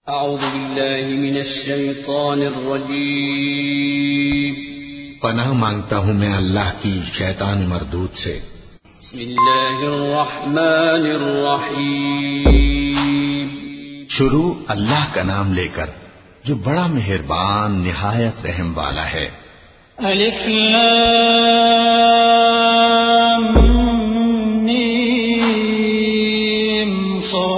अऊज़ु बिल्लाहि मिनश शैतानिर रजीम। पनाह मांगता हूँ मैं अल्लाह की शैतान मरदूद से। बिस्मिल्लाहिर रहमानिर रहीम। शुरू अल्लाह का नाम लेकर जो बड़ा मेहरबान निहायत रहम वाला है। अलिफ लाम मीम साद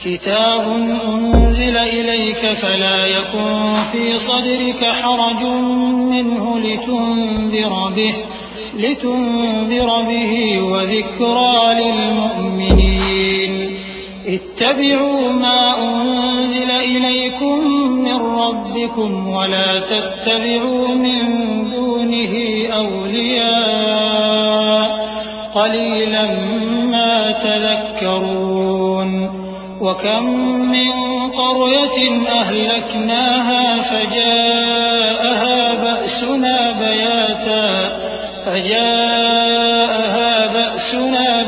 किताबुन उन्ज़िला इलैका फला यकुन फी सदरिका हरजुन मिन्हु लितुन्ज़िर बिही व ज़िक्रा लिलमुअ्मिनीन। इत्तबिऊ मा उन्ज़िला इलैकुम मिन रब्बिकुम वला तत्तबिऊ मिन दूनिही औलिया क़लीलन मा तज़क्करून। वकम मिन क़रयतिन अहलकनाहा फजाअहा बअसुना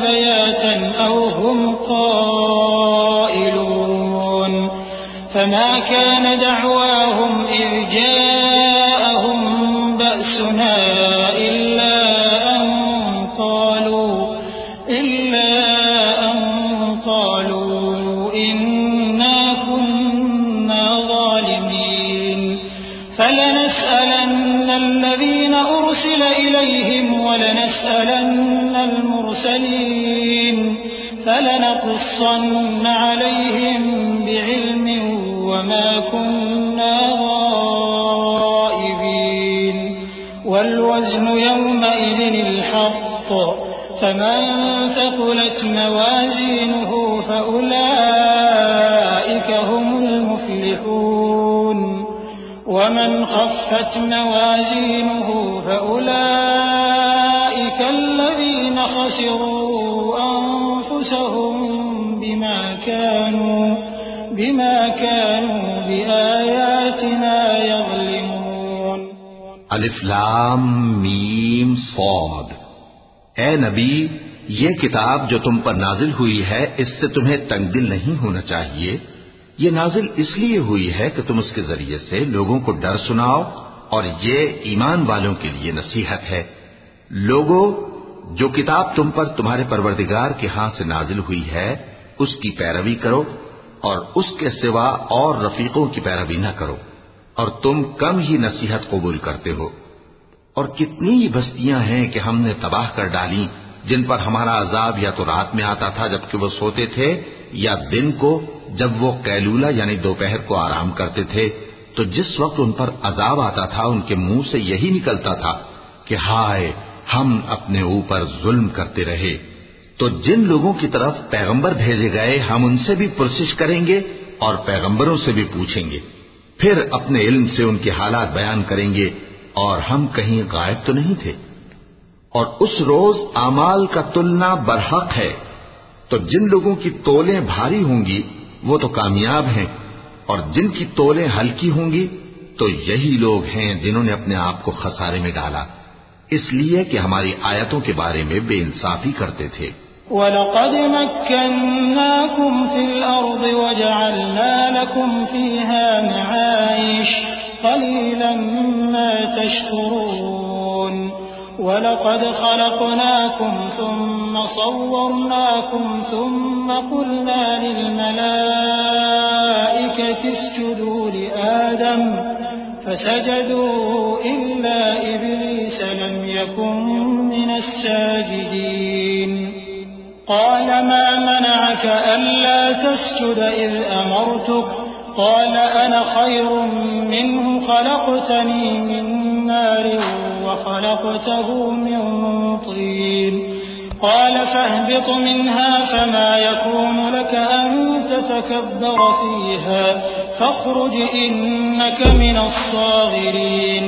बयातन औ हुम क़ाइलून। फमा कान दअवाहुम इज़ जाअहुम बअसुना इल्ला अन क़ालू इन्ना कुन्ना ज़ालिमीन। फलनस्अलन्न الذين أرسل إليهم ولنسألن المرسلين فلنقصن عليهم بعلم وما كنا غائبين والوزن يومئذ الحق فمن ثقلت موازينه فأولئك هم المفلحون ومن خفت موازينه فأولئك الذين خسروا أنفسهم بما كانوا بآياتنا يظلمون। अलिफ लाम मीम सौद। ए नबी, ये किताब जो तुम पर नाजिल हुई है इससे तुम्हें तंगदिल नहीं होना चाहिए। ये नाजिल इसलिए हुई है कि तुम उसके जरिए से लोगों को डर सुनाओ और ये ईमान वालों के लिए नसीहत है। लोगों, जो किताब तुम पर तुम्हारे परवरदिगार के हाथ से नाजिल हुई है उसकी पैरवी करो और उसके सिवा और रफीकों की पैरवी न करो, और तुम कम ही नसीहत कबूल करते हो। और कितनी ही बस्तियां हैं कि हमने तबाह कर डाली जिन पर हमारा अजाब या तो रात में आता था जबकि वो सोते थे, या दिन को जब वो कैलूला यानी दोपहर को आराम करते थे। तो जिस वक्त उन पर अजाब आता था उनके मुंह से यही निकलता था कि हाय, हम अपने ऊपर जुल्म करते रहे। तो जिन लोगों की तरफ पैगंबर भेजे गए हम उनसे भी पुरसिश करेंगे और पैगंबरों से भी पूछेंगे, फिर अपने इल्म से उनके हालात बयान करेंगे और हम कहीं गायब तो नहीं थे। और उस रोज आमाल का तुलना बरहक है। तो जिन लोगों की तोलें भारी होंगी वो तो कामयाब हैं, और जिनकी तोलें हल्की होंगी तो यही लोग हैं जिन्होंने अपने आप को खसारे में डाला, इसलिए कि हमारी आयतों के बारे में बेइंसाफी करते थे। वलक़द मक्कन्नाकुम फिल अर्द वजअलना लकुम फीहा मआइश क़लीलन मा तशकुरून। वलक़द खलक़नाकुम थुम्मा सव्वरनाकुम थुम्मा क़ुलना लिलमलाइकति इसजुदू लिआदम फसजदू इल्ला इब्लीस लम यकुन मिनस साजिदीन। क़ाल मा मनअक अल्ला तस्जुद इज़ अमरतुक क़ाल अना ख़ैरुम मिन्हु ख़लक़तनी मिन नारिन وخلقته من طين قال فاهبط منها فما يكون لك أن تتكبر فيها فاخرج إنك من الصاغرين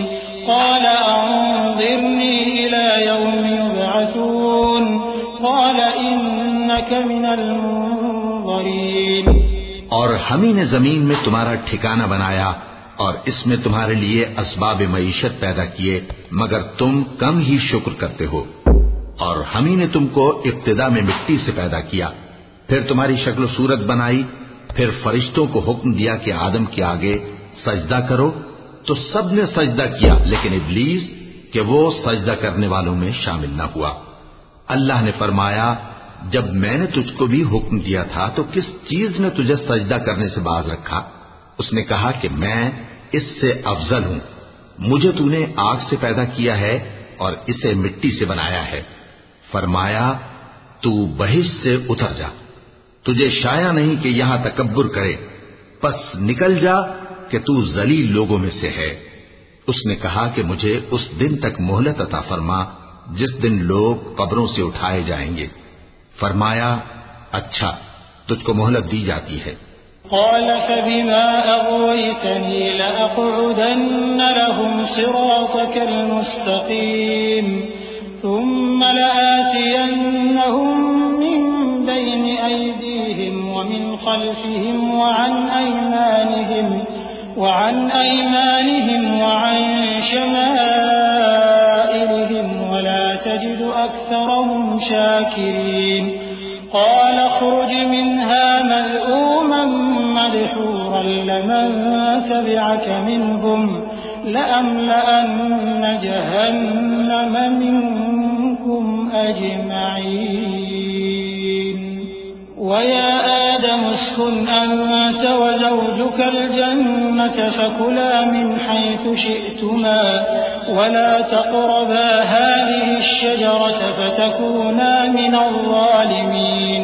قال أنظرني إلى يوم يبعثون قال إنك من المنظرين। और हम ही ने जमीन में तुम्हारा ठिकाना बनाया और इसमें तुम्हारे लिए असबाब मईशत पैदा किए, मगर तुम कम ही शुक्र करते हो। और हम ही ने तुमको इब्तिदा में मिट्टी से पैदा किया, फिर तुम्हारी शक्ल सूरत बनाई, फिर फरिश्तों को हुक्म दिया कि आदम के आगे सजदा करो, तो सबने सजदा किया, लेकिन इब्लीस कि वो सजदा करने वालों में शामिल न हुआ। अल्लाह ने फरमाया, जब मैंने तुझको भी हुक्म दिया था तो किस चीज ने तुझे सजदा करने से बाज रखा? उसने कहा कि मैं इससे अफजल हूं, मुझे तूने आग से पैदा किया है और इसे मिट्टी से बनाया है। फरमाया, तू बहिश्त से उतर जा, तुझे शाया नहीं कि यहां तकब्बुर करे, बस निकल जा कि तू जलील लोगों में से है। उसने कहा कि मुझे उस दिन तक मोहलत अता फरमा जिस दिन लोग कब्रों से उठाए जाएंगे। फरमाया, अच्छा, तुझको मोहलत दी जाती है। क़ाल फ़बिमा अग़वयतनी लअक़उदन्न लहुम सिरातकल मुस्तक़ीम थुम्मा लआतियन्नहुम मिन बैनि अयदीहिम व मिन ख़ल्फ़िहिम व अन अयमानिहिम व अन शमाइलिहिम व ला तजिदु अक्सरहुम शाकिरीन। क़ाल अख़्रुज मिन्हा मज़्ऊमन मदहूरन लमन तबिअक मिनहुम लअमलअन्न जहन्नम मिनकुम अजमईन। वया आदम उस्कुन अन्त वज़ौजुक अल-जन्नत फकुला मिन हैथु शि'तुमा वला तक़रबा हाज़िहि अश-शजरत फतकूना मिनज़-ज़ालिमीन।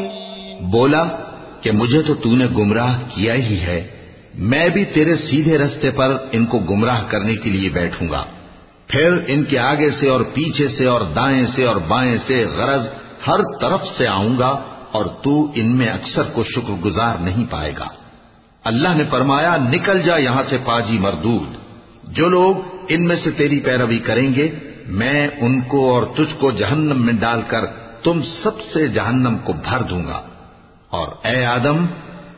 बोला कि मुझे तो तूने गुमराह किया ही है, मैं भी तेरे सीधे रास्ते पर इनको गुमराह करने के लिए बैठूंगा। फिर इनके आगे से और पीछे से और दाएं से और बाएं से गरज हर तरफ से आऊंगा और तू इनमें अक्सर को शुक्रगुजार नहीं पाएगा। अल्लाह ने फरमाया, निकल जा यहां से पाजी मरदूद। जो लोग इनमें से तेरी पैरवी करेंगे, मैं उनको और तुझको जहन्नम में डालकर तुम सबसे जहन्नम को भर दूंगा। और ए आदम,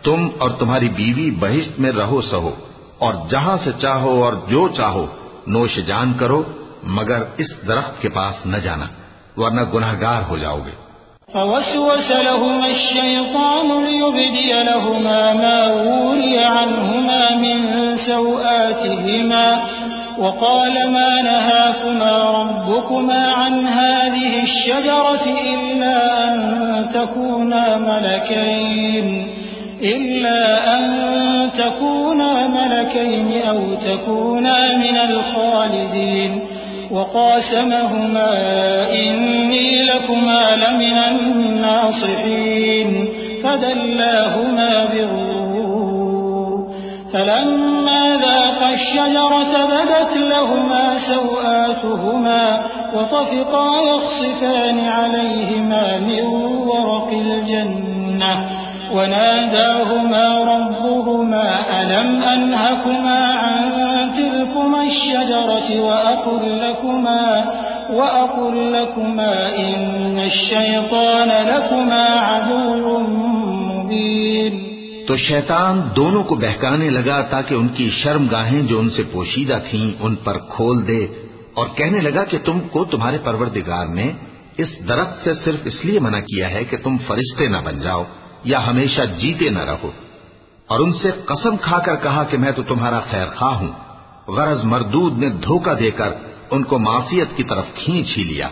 तुम और तुम्हारी बीवी बहिश्त में रहो सहो, और जहां से चाहो और जो चाहो नोश जान करो, मगर इस दरख्त के पास न जाना, वरना गुनहगार हो जाओगे। फवस्वस लहुमा अश-शैतानु लियुबदिय लहुमा मा वूरिय अन्हुमा मिन सौआतिहिमा वक़ाल मा नहाकुमा रब्बुकुमा अन हाज़िहि अश-शजरति इल्ला अन तकूना मलकैन औ तकूना मिनल खालिदीन। वक़ासमहुमा इन्नी लकुमा लमिनन नासिहीन फदल्लाहुमा बिग़ुरूर फलम्मा ذاقा अश-शजरत बदत लहुमा सौआतुहुमा वतफ़िक़ा यख़सिफ़ान अलैहिमा मिन वरक़िल जन्नह वनादाहुमा रब्बुहुमा अलम अनहकुमा अन तिलकुमा अश-शजरति वअक़ुल लकुमा इन्न अश-शैतान लकुमा अदुव्वुन मुबीन। तो शैतान दोनों को बहकाने लगा ताकि उनकी शर्मगाहें जो उनसे पोशीदा थीं उन पर खोल दे, और कहने लगा कि तुमको तुम्हारे परवरदिगार ने इस दरख्त से सिर्फ इसलिए मना किया है कि तुम फरिश्ते न बन जाओ या हमेशा जीते न रहो। और उनसे कसम खाकर कहा कि मैं तो तुम्हारा खैर खा हूं। गरज मरदूद ने धोखा देकर उनको मासियत की तरफ खींच ही लिया।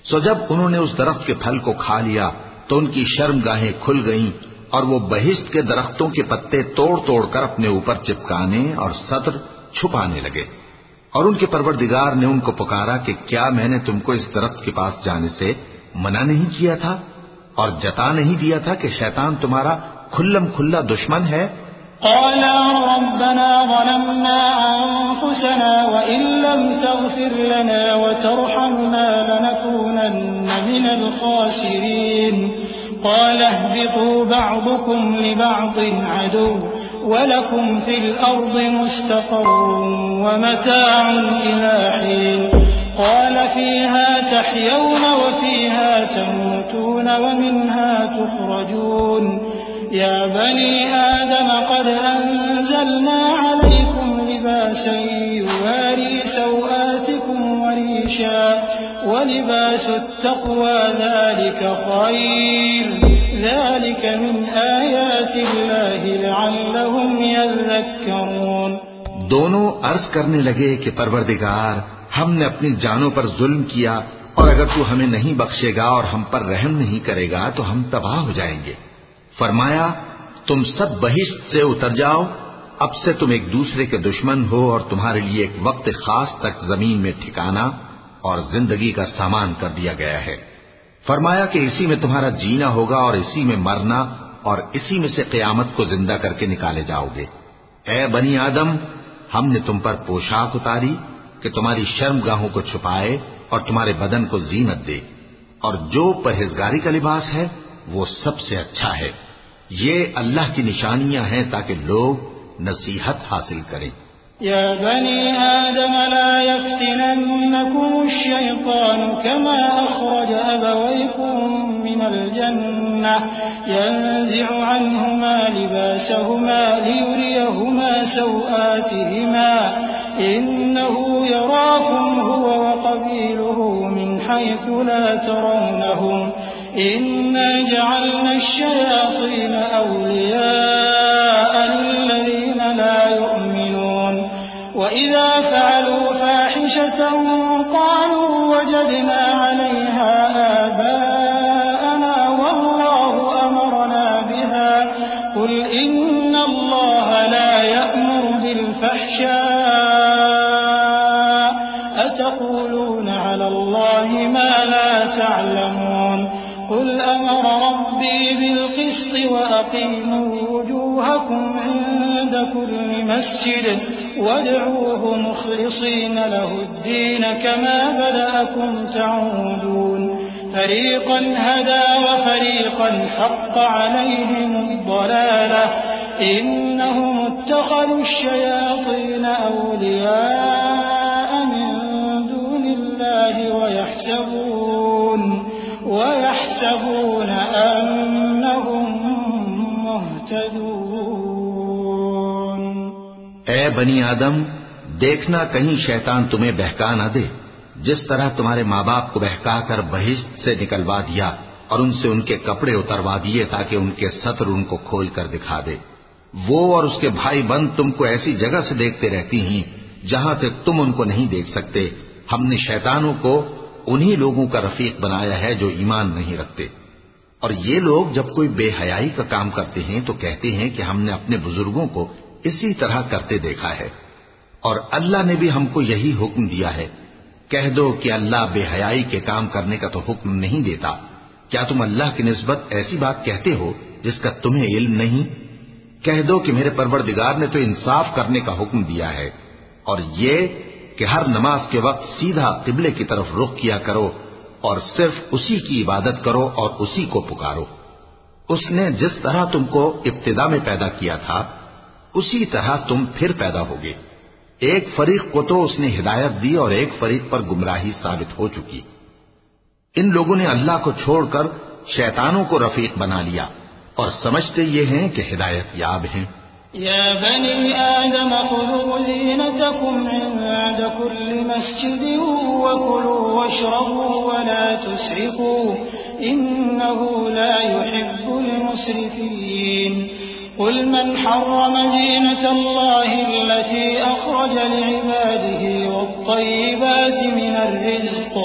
सो जब उन्होंने उस दरख्त के फल को खा लिया तो उनकी शर्मगाहें खुल गईं और वो बहिश्त के दरख्तों के पत्ते तोड़ तोड़ कर अपने ऊपर चिपकाने और सत्र छुपाने लगे। और उनके परवरदिगार ने उनको पुकारा कि क्या मैंने तुमको इस दरख्त के पास जाने से मना नहीं किया था और जता नहीं दिया था कि शैतान तुम्हारा खुल्लम खुल्ला दुश्मन है? क़ाला रब्बना ज़लमना अन्फुसना व इन लम तग़फिर लना व तरहमना लनकूनन्न मिनल ख़ासिरीन। क़ाल इहबितू बअदुकुम लिबअदिन अदुव्वुन व लकुम फिल अर्दि मुस्तक़र्रुन व मताउन इला हीन। क़ाल फ़ीहा तहयौन व फ़ीहा तमूतून व मिन्हा तुख़रजून। या बनी आदम क़द अंज़लना अलैकुम लिबासन युवारी सौआतिकुम वरीशा व लिबासुत तक़वा ज़ालिका ख़ैर ذلك من आयाति अल्लाहि लअल्लहुम यज़क्करून। दोनों अर्ज करने लगे कि परवरदिगार, हमने अपनी जानों पर जुल्म किया और अगर तू हमें नहीं बख्शेगा और हम पर रहम नहीं करेगा तो हम तबाह हो जाएंगे। फरमाया, तुम सब बहिश्त से उतर जाओ, अब से तुम एक दूसरे के दुश्मन हो और तुम्हारे लिए एक वक्त खास तक जमीन में ठिकाना और जिंदगी का सामान कर दिया गया है। फरमाया कि इसी में तुम्हारा जीना होगा और इसी में मरना और इसी में से क़यामत को जिंदा करके निकाले जाओगे। ए बनी आदम, हमने तुम पर पोशाक उतारी कि तुम्हारी शर्मगाहों को छुपाए और तुम्हारे बदन को जीनत दे, और जो परहेजगारी का लिबास है वो सबसे अच्छा है। ये अल्लाह की निशानियां हैं ताकि लोग नसीहत हासिल करें। या बनी आदम ला यफ्तिनन्नकुम अश-शैतानु कमा अखरज अबवैकुम मिनल जन्नह यंज़िउ अन्हुमा लिबासहुमा लियुरियहुमा सौआतिहिमा इन्नहु यराकुम हुवा व क़बीलुहु मिन हैसु ला तरौनहुम इन्ना जअलना अश-शयातीन औलियाअ लिल्लज़ीना ला युमिनून वइज़ा फ़अलू फ़ाहिशतन क़ालू वजदना अलैहा आबाअना वल्लाहु अमरना बिहा क़ुल इन्नल्लाह ला यअमुरु बिल फ़हशाइ अतक़ूलूना अलल्लाहि मा ला तअलमून क़ुल अमर रब्बी बिल-क़िस्ति वअक़ीमू वुजूहकुम इन्द कुल्लि मस्जिद वदऊहु मुख़लिसीन लहुद्दीन कमा बदअकुम तऊदून फरीक़न हदा वफरीक़न हक़्क़ अलैहिमुद्दलालह इन्नहुम इत्तख़ज़ू अश-शयातीन औलियाअ मिन दूनिल्लाहि वयहसबून अन्नहुम मुहतदून। ए बनी आदम, देखना कहीं शैतान तुम्हें बहका न दे, जिस तरह तुम्हारे माँ बाप को बहकाकर बहिश्त से निकलवा दिया और उनसे उनके कपड़े उतरवा दिए ताकि उनके सत्र उनको खोल कर दिखा दे। वो और उसके भाई बंद तुमको ऐसी जगह से देखते रहती हैं जहां से तुम उनको नहीं देख सकते। हमने शैतानों को उन्हीं लोगों का रफीक बनाया है जो ईमान नहीं रखते। और ये लोग जब कोई बेहयाई का काम करते हैं तो कहते हैं कि हमने अपने बुजुर्गों को इसी तरह करते देखा है और अल्लाह ने भी हमको यही हुक्म दिया है। कह दो कि अल्लाह बेहयाई के काम करने का तो हुक्म नहीं देता। क्या तुम अल्लाह की निस्बत ऐसी बात कहते हो जिसका तुम्हें इल्म नहीं? कह दो कि मेरे परवरदिगार ने तो इंसाफ करने का हुक्म दिया है और ये कि हर नमाज के वक्त सीधा किबले की तरफ रुख किया करो और सिर्फ उसी की इबादत करो और उसी को पुकारो। उसने जिस तरह तुमको इब्तिदा में पैदा किया था उसी तरह तुम फिर पैदा होगे। एक फरीक को तो उसने हिदायत दी और एक फरीक पर गुमराही साबित हो चुकी। इन लोगों ने अल्लाह को छोड़कर शैतानों को रफीक बना लिया और समझते ये हैं कि हिदायत याब हैं। या बनी आदम खुज़ू ज़ीनतकुम इंद कुल्लि मस्जिदिन वकुलू वशरबू वला तुस्रिफू इन्नहु ला युहिब्बुल मुस्रिफीन। क़ुल मन हर्रम ज़ीनतल्लाहि अल्लती अख़रज लिइबादिही वत्तय्यिबाति मिनर रिज़्क़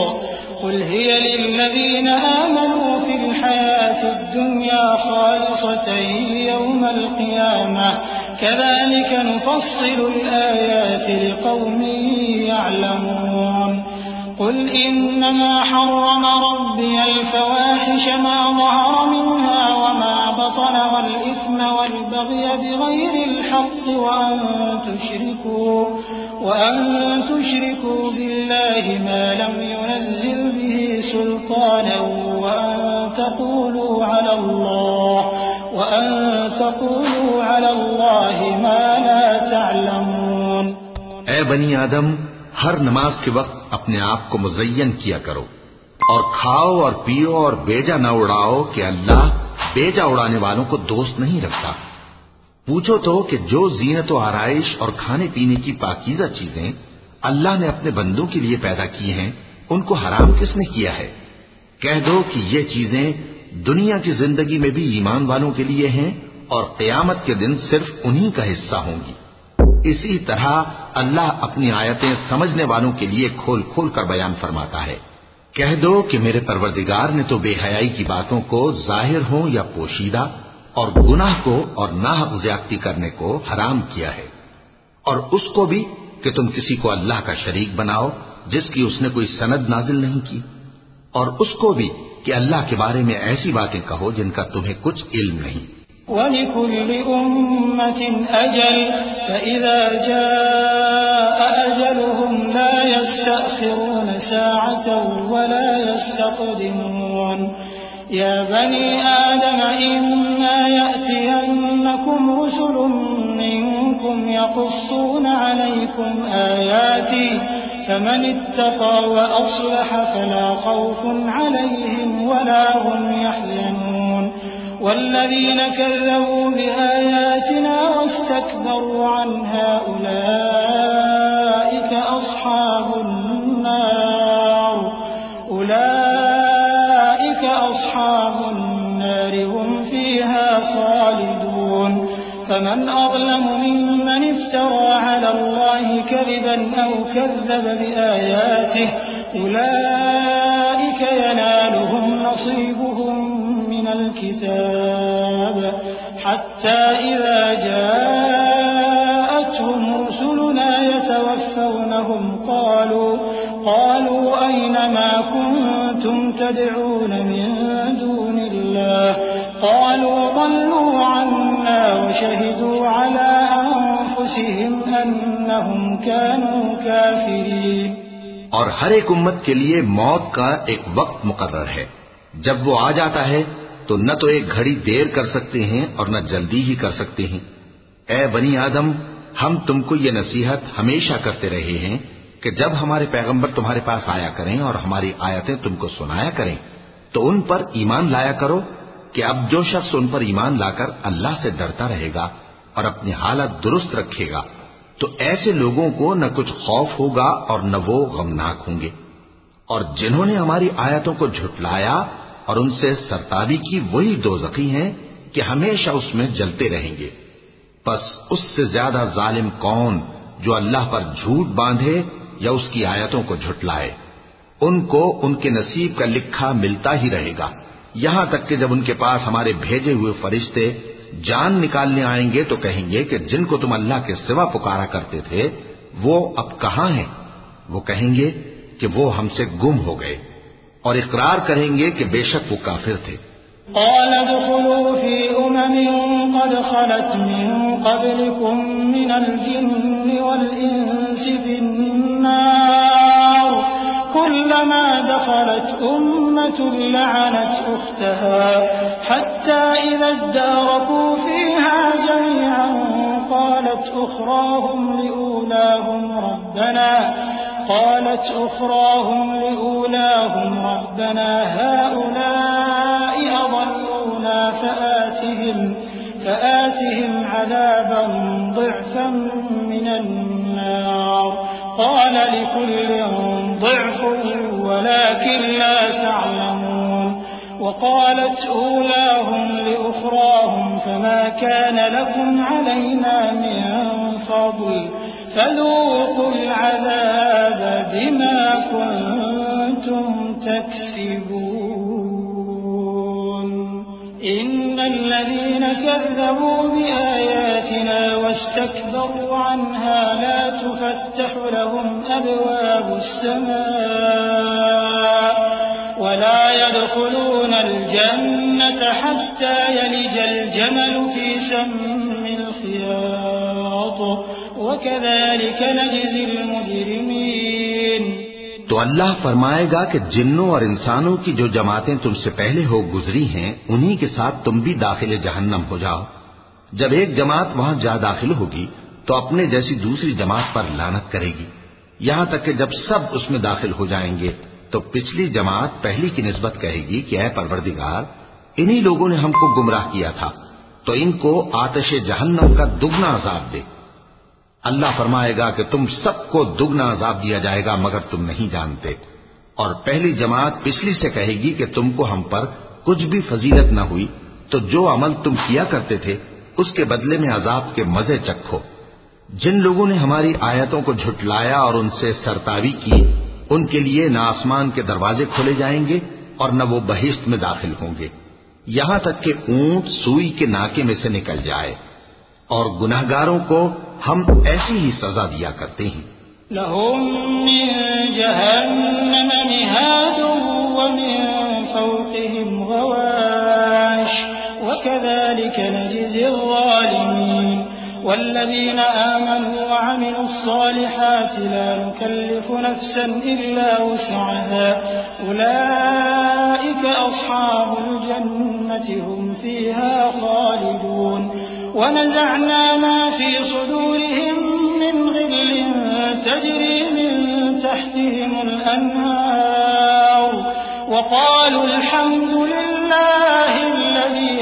क़ुल हिय लिल्लज़ीना आमनू फ़िल हयातिद दुन्या ख़ालिसतन यौमल क़ियामह कज़ालिक नुफ़स्सिलुल आयाति लिक़ौमिन यअलमून। क़ुल इन्नमा हर्रम रब्बियल फ़वाहिश मा ज़हर मिन्हा वमा बतन वल-इथ्म वल-बग़य बिग़ैरिल हक़्क़ि वअन तुश्रिकू बिल्लाहि मा लम युनज़्ज़िल बिही सुल्ताना वअन तक़ूलू अला अल्लाहि मा ला तअलमून। ए बनी आदम, हर नमाज के वक्त अपने आप को मुज़य्यन किया करो और खाओ और पियो और बेजा न उड़ाओ कि अल्लाह बेजा उड़ाने वालों को दोस्त नहीं रखता। पूछो तो कि जो जीनत व आराइश और खाने पीने की पाकीज़ा चीजें अल्लाह ने अपने बंदों के लिए पैदा की हैं उनको हराम किसने किया है? कह दो कि ये चीजें दुनिया की जिंदगी में भी ईमान वालों के लिए हैं और क़यामत के दिन सिर्फ उन्हीं का हिस्सा होंगी। इसी तरह अल्लाह अपनी आयतें समझने वालों के लिए खोल खोल कर बयान फरमाता है। कह दो कि मेरे परवरदिगार ने तो बेहयाई की बातों को जाहिर हो या पोशीदा और गुनाह को और नाहक ज्यादती करने को हराम किया है, और उसको भी कि तुम किसी को अल्लाह का शरीक बनाओ जिसकी उसने कोई सनद नाजिल नहीं की, और उसको भी कि अल्लाह के बारे में ऐसी बातें कहो जिनका तुम्हें कुछ इल्म नहीं। वलिकुल्लि उम्मतिन अजल फइज़ा जाअ अजलुहुम ला यस्तअखिरून साअतन वला यस्तक़दिमून। या बनी आदम इम्मा यअतियन्नकुम रुसुलुम मिनकुम यक़ुस्सून अलैकुम आयाती फमन इत्तक़ा व अस्लह फला खौफुन अलैहिम वला हुम यहज़नून। वल्लज़ीन कज़्ज़बू बिआयातिना वस्तकबरू अन्हा उलाइक अस्हाबुन नार हुम फ़ीहा ख़ालिदून। फमन अज़लमु मिम्मन इफ्तरा अला अल्लाहि कज़िबन औ कज़्ज़ब बिआयातिहि उलाइक यनालुहुम नसीबुहुम मिनल किताब हत्ता इज़ा जाअतहुम रुसुलुना यतवफ़्फ़वनहुम क़ालू अय्न मा कुन्तुम तद'ून मिन दूनिल्लाह क़ालू ضلوا عنا وشهدوا على أنفسهم أنهم كانوا كافرين। और हर एक उम्मत के लिए मौत का एक वक्त मुकर्रर है। जब वो आ जाता है तो न तो एक घड़ी देर कर सकते हैं और न जल्दी ही कर सकते हैं। ए बनी आदम, हम तुमको ये नसीहत हमेशा करते रहे हैं कि जब हमारे पैगंबर तुम्हारे पास आया करें और हमारी आयतें तुमको सुनाया करें तो उन पर ईमान लाया करो कि अब जो शख्स उन पर ईमान लाकर अल्लाह से डरता रहेगा और अपनी हालत दुरुस्त रखेगा तो ऐसे लोगों को न कुछ खौफ होगा और न वो गमनाक होंगे। और जिन्होंने हमारी आयतों को झुटलाया और उनसे सरताबी की वही दोज़खी हैं कि हमेशा उसमें जलते रहेंगे। बस उससे ज्यादा जालिम कौन जो अल्लाह पर झूठ बांधे या उसकी आयतों को झुटलाए। उनको उनके नसीब का लिखा मिलता ही रहेगा, यहां तक कि जब उनके पास हमारे भेजे हुए फरिश्ते जान निकालने आएंगे तो कहेंगे कि जिनको तुम अल्लाह के सिवा पुकारा करते थे वो अब कहां हैं। वो कहेंगे कि वो हमसे गुम हो गए और इकरार करेंगे कि बेशक वो काफिर थे। क़ाल दुख़ुलू फ़ी उममिन क़द ख़लत मिन क़ब्लिकुम मिनल जिन्नि वल इंसि फ़िन्नार कुल्लमा दख़लत उम्मतुन लअनत उख़्तहा हत्ता इज़ा इद्दारकू फ़ीहा जमीअन क़ालत उख़राहुम लिऊलाहुम रब्बना हाउलाइ अضلونا فآتهم عذابا ضعفا من النار قال لكل ضعف ولكن لا تعلمون وقالت أولاهم لأخراهم فما كان لكم علينا من فضل فذوقوا العذاب بما كنتم تكسبون إن الذين كذبوا بآياتنا واستكبروا عنها لا تفتح لهم أبواب السماء ولا يدخلون الجنة حتى يلج الجمل في سم الخياط وكذلك نجزي المجرمين। तो अल्लाह फरमाएगा कि जिन्नों और इंसानों की जो जमातें तुमसे पहले हो गुजरी हैं उन्हीं के साथ तुम भी दाखिले जहन्नम हो जाओ। जब एक जमात वहां जा दाखिल होगी तो अपने जैसी दूसरी जमात पर लानत करेगी, यहां तक कि जब सब उसमें दाखिल हो जाएंगे तो पिछली जमात पहली की निस्बत कहेगी कि ऐ परवरदिगार, इन्हीं लोगों ने हमको गुमराह किया था, तो इनको आतिश जहन्नम का दुगना अजाब दे। अल्लाह फरमाएगा कि तुम सबको दुगना अजाब दिया जाएगा मगर तुम नहीं जानते। और पहली जमात पिछली से कहेगी कि तुमको हम पर कुछ भी फजीलत न हुई तो जो अमल तुम किया करते थे उसके बदले में अजाब के मजे चखो। जिन लोगों ने हमारी आयतों को झुटलाया और उनसे सरतावी की, उनके लिए न आसमान के दरवाजे खोले जाएंगे और न वो बहिश्त में दाखिल होंगे, यहां तक कि ऊंट सुई के नाके में से निकल जाए। और गुनाहगारों को हम ऐसी ही सजा दिया करते हैं। लहुम मिन जहन्नम मिहादुन व मिन फौक़िहिम गवाश व कज़ालिक नजज़िल ज़ालिमीन वल्लज़ीना आमनू व अमिलुस्सालिहाति ला नुकल्लिफु नफ्सन इल्ला वुस्अहा उलाइका अस्हाबुल जन्नति हुम फ़ीहा ख़ालिदून वनज़अना मा फ़ी सुदूरिहिम मिन ग़िल्लिन तजरी मिन तहतिहिमुल अन्हार वक़ालू अल्हम्दुलिल्लाहिल्लज़ी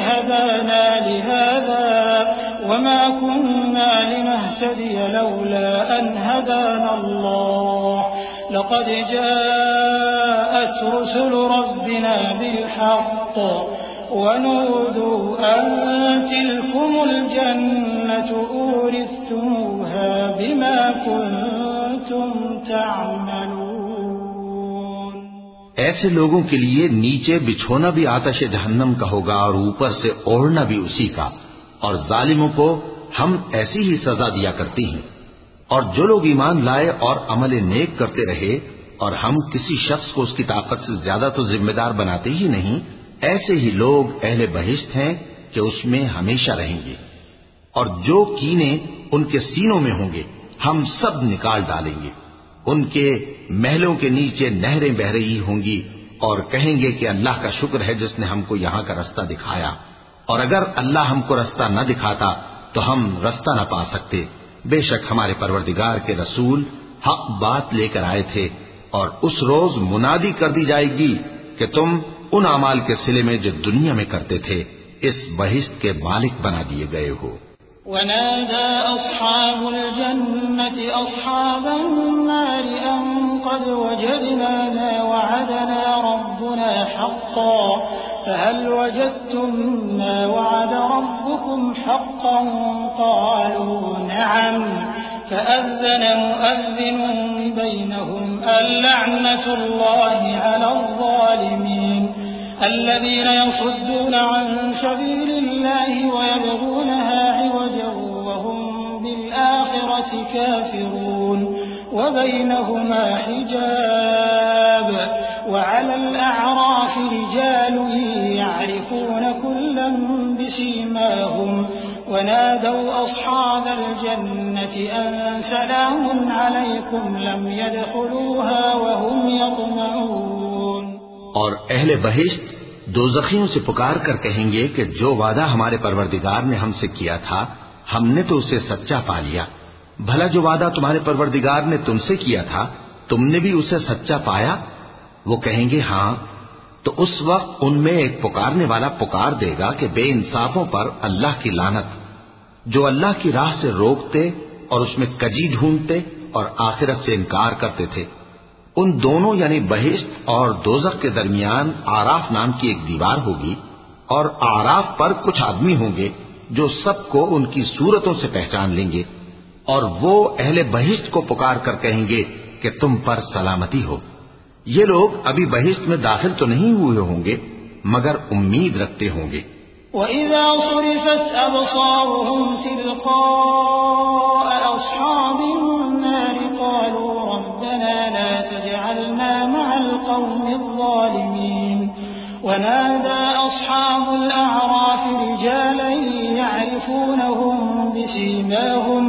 हदाना लिहाज़ा वमा कुन्ना लिनहतदिय लौला अन हदाना अल्लाह लक़द जाअत रुसुलु रब्बिना बिलहक़्क़ वनूदू अन तिलकुमुल जन्नतु ऊरिस्तumuहा बिमा कुन्तुम तअमलून। ऐसे लोगों के लिए नीचे बिछोना भी आतश जहन्नम का होगा और ऊपर से ओढ़ना भी उसी का, और जालिमों को हम ऐसी ही सजा दिया करती हैं। और जो लोग ईमान लाए और अमल नेक करते रहे और हम किसी शख्स को उसकी ताकत से ज्यादा तो जिम्मेदार बनाते ही नहीं, ऐसे ही लोग अहले बहिश्त हैं कि उसमें हमेशा रहेंगे। और जो कीने उनके सीनों में होंगे हम सब निकाल डालेंगे। उनके महलों के नीचे नहरें बह रही होंगी और कहेंगे कि अल्लाह का शुक्र है जिसने हमको यहाँ का रास्ता दिखाया, और अगर अल्लाह हमको रास्ता न दिखाता तो हम रास्ता न पा सकते। बेशक हमारे परवरदिगार के रसूल हक बात लेकर आए थे, और उस रोज मुनादी कर दी जाएगी कि तुम उन अमाल के सिले में जो दुनिया में करते थे इस बहिश्त के मालिक बना दिए गए हो। वनादा अस्हाबुल जन्नति अस्हाबन नारि अन क़द वजदना मा वअदना रब्बुना हक़्क़न फहल वजदतुम मा वअद रब्बुकुम हक़्क़न क़ालू नअम फअज़्ज़न मुअज़्ज़िनुन बैनहुम अल्लअनतुल्लाहि अलज़्ज़ालिमीन الذين يصدون عن سبيل الله ويبغونها عوجا وهم بالآخرة كافرون وبينهما حجاب وعلى الأعراف رجال يعرفون كلا بسيماهم ونادوا أصحاب الجنة أن سلام عليكم لم يدخلوها وهم يطمعون। और अहले बहिश्त दोज़खियों से पुकार कर कहेंगे कि जो वादा हमारे परवरदिगार ने हमसे किया था हमने तो उसे सच्चा पा लिया। भला जो वादा तुम्हारे परवरदिगार ने तुमसे किया था तुमने भी उसे सच्चा पाया? वो कहेंगे हाँ। तो उस वक्त उनमें एक पुकारने वाला पुकार देगा कि बेइंसाफों पर अल्लाह की लानत, जो अल्लाह की राह से रोकते और उसमें कजी ढूंढते और आखिरत से इनकार करते थे। उन दोनों यानी बहिश्त और दोज़ख के दरमियान आराफ नाम की एक दीवार होगी, और आराफ पर कुछ आदमी होंगे जो सबको उनकी सूरतों से पहचान लेंगे, और वो अहले बहिश्त को पुकार कर कहेंगे कि तुम पर सलामती हो। ये लोग अभी बहिश्त में दाखिल तो नहीं हुए होंगे मगर उम्मीद रखते होंगे। वइज़ा सुरिफ़त अबसारुहुम तिलक़ाअ अस्हाबिन नार क़ालू रब्बना ला तजअलना मअल क़ौमिज़ ज़ालिमीन वनादा अस्हाबुल अअराफ़ रिजालन यअरिफ़ूनहुम बिसीमाहुम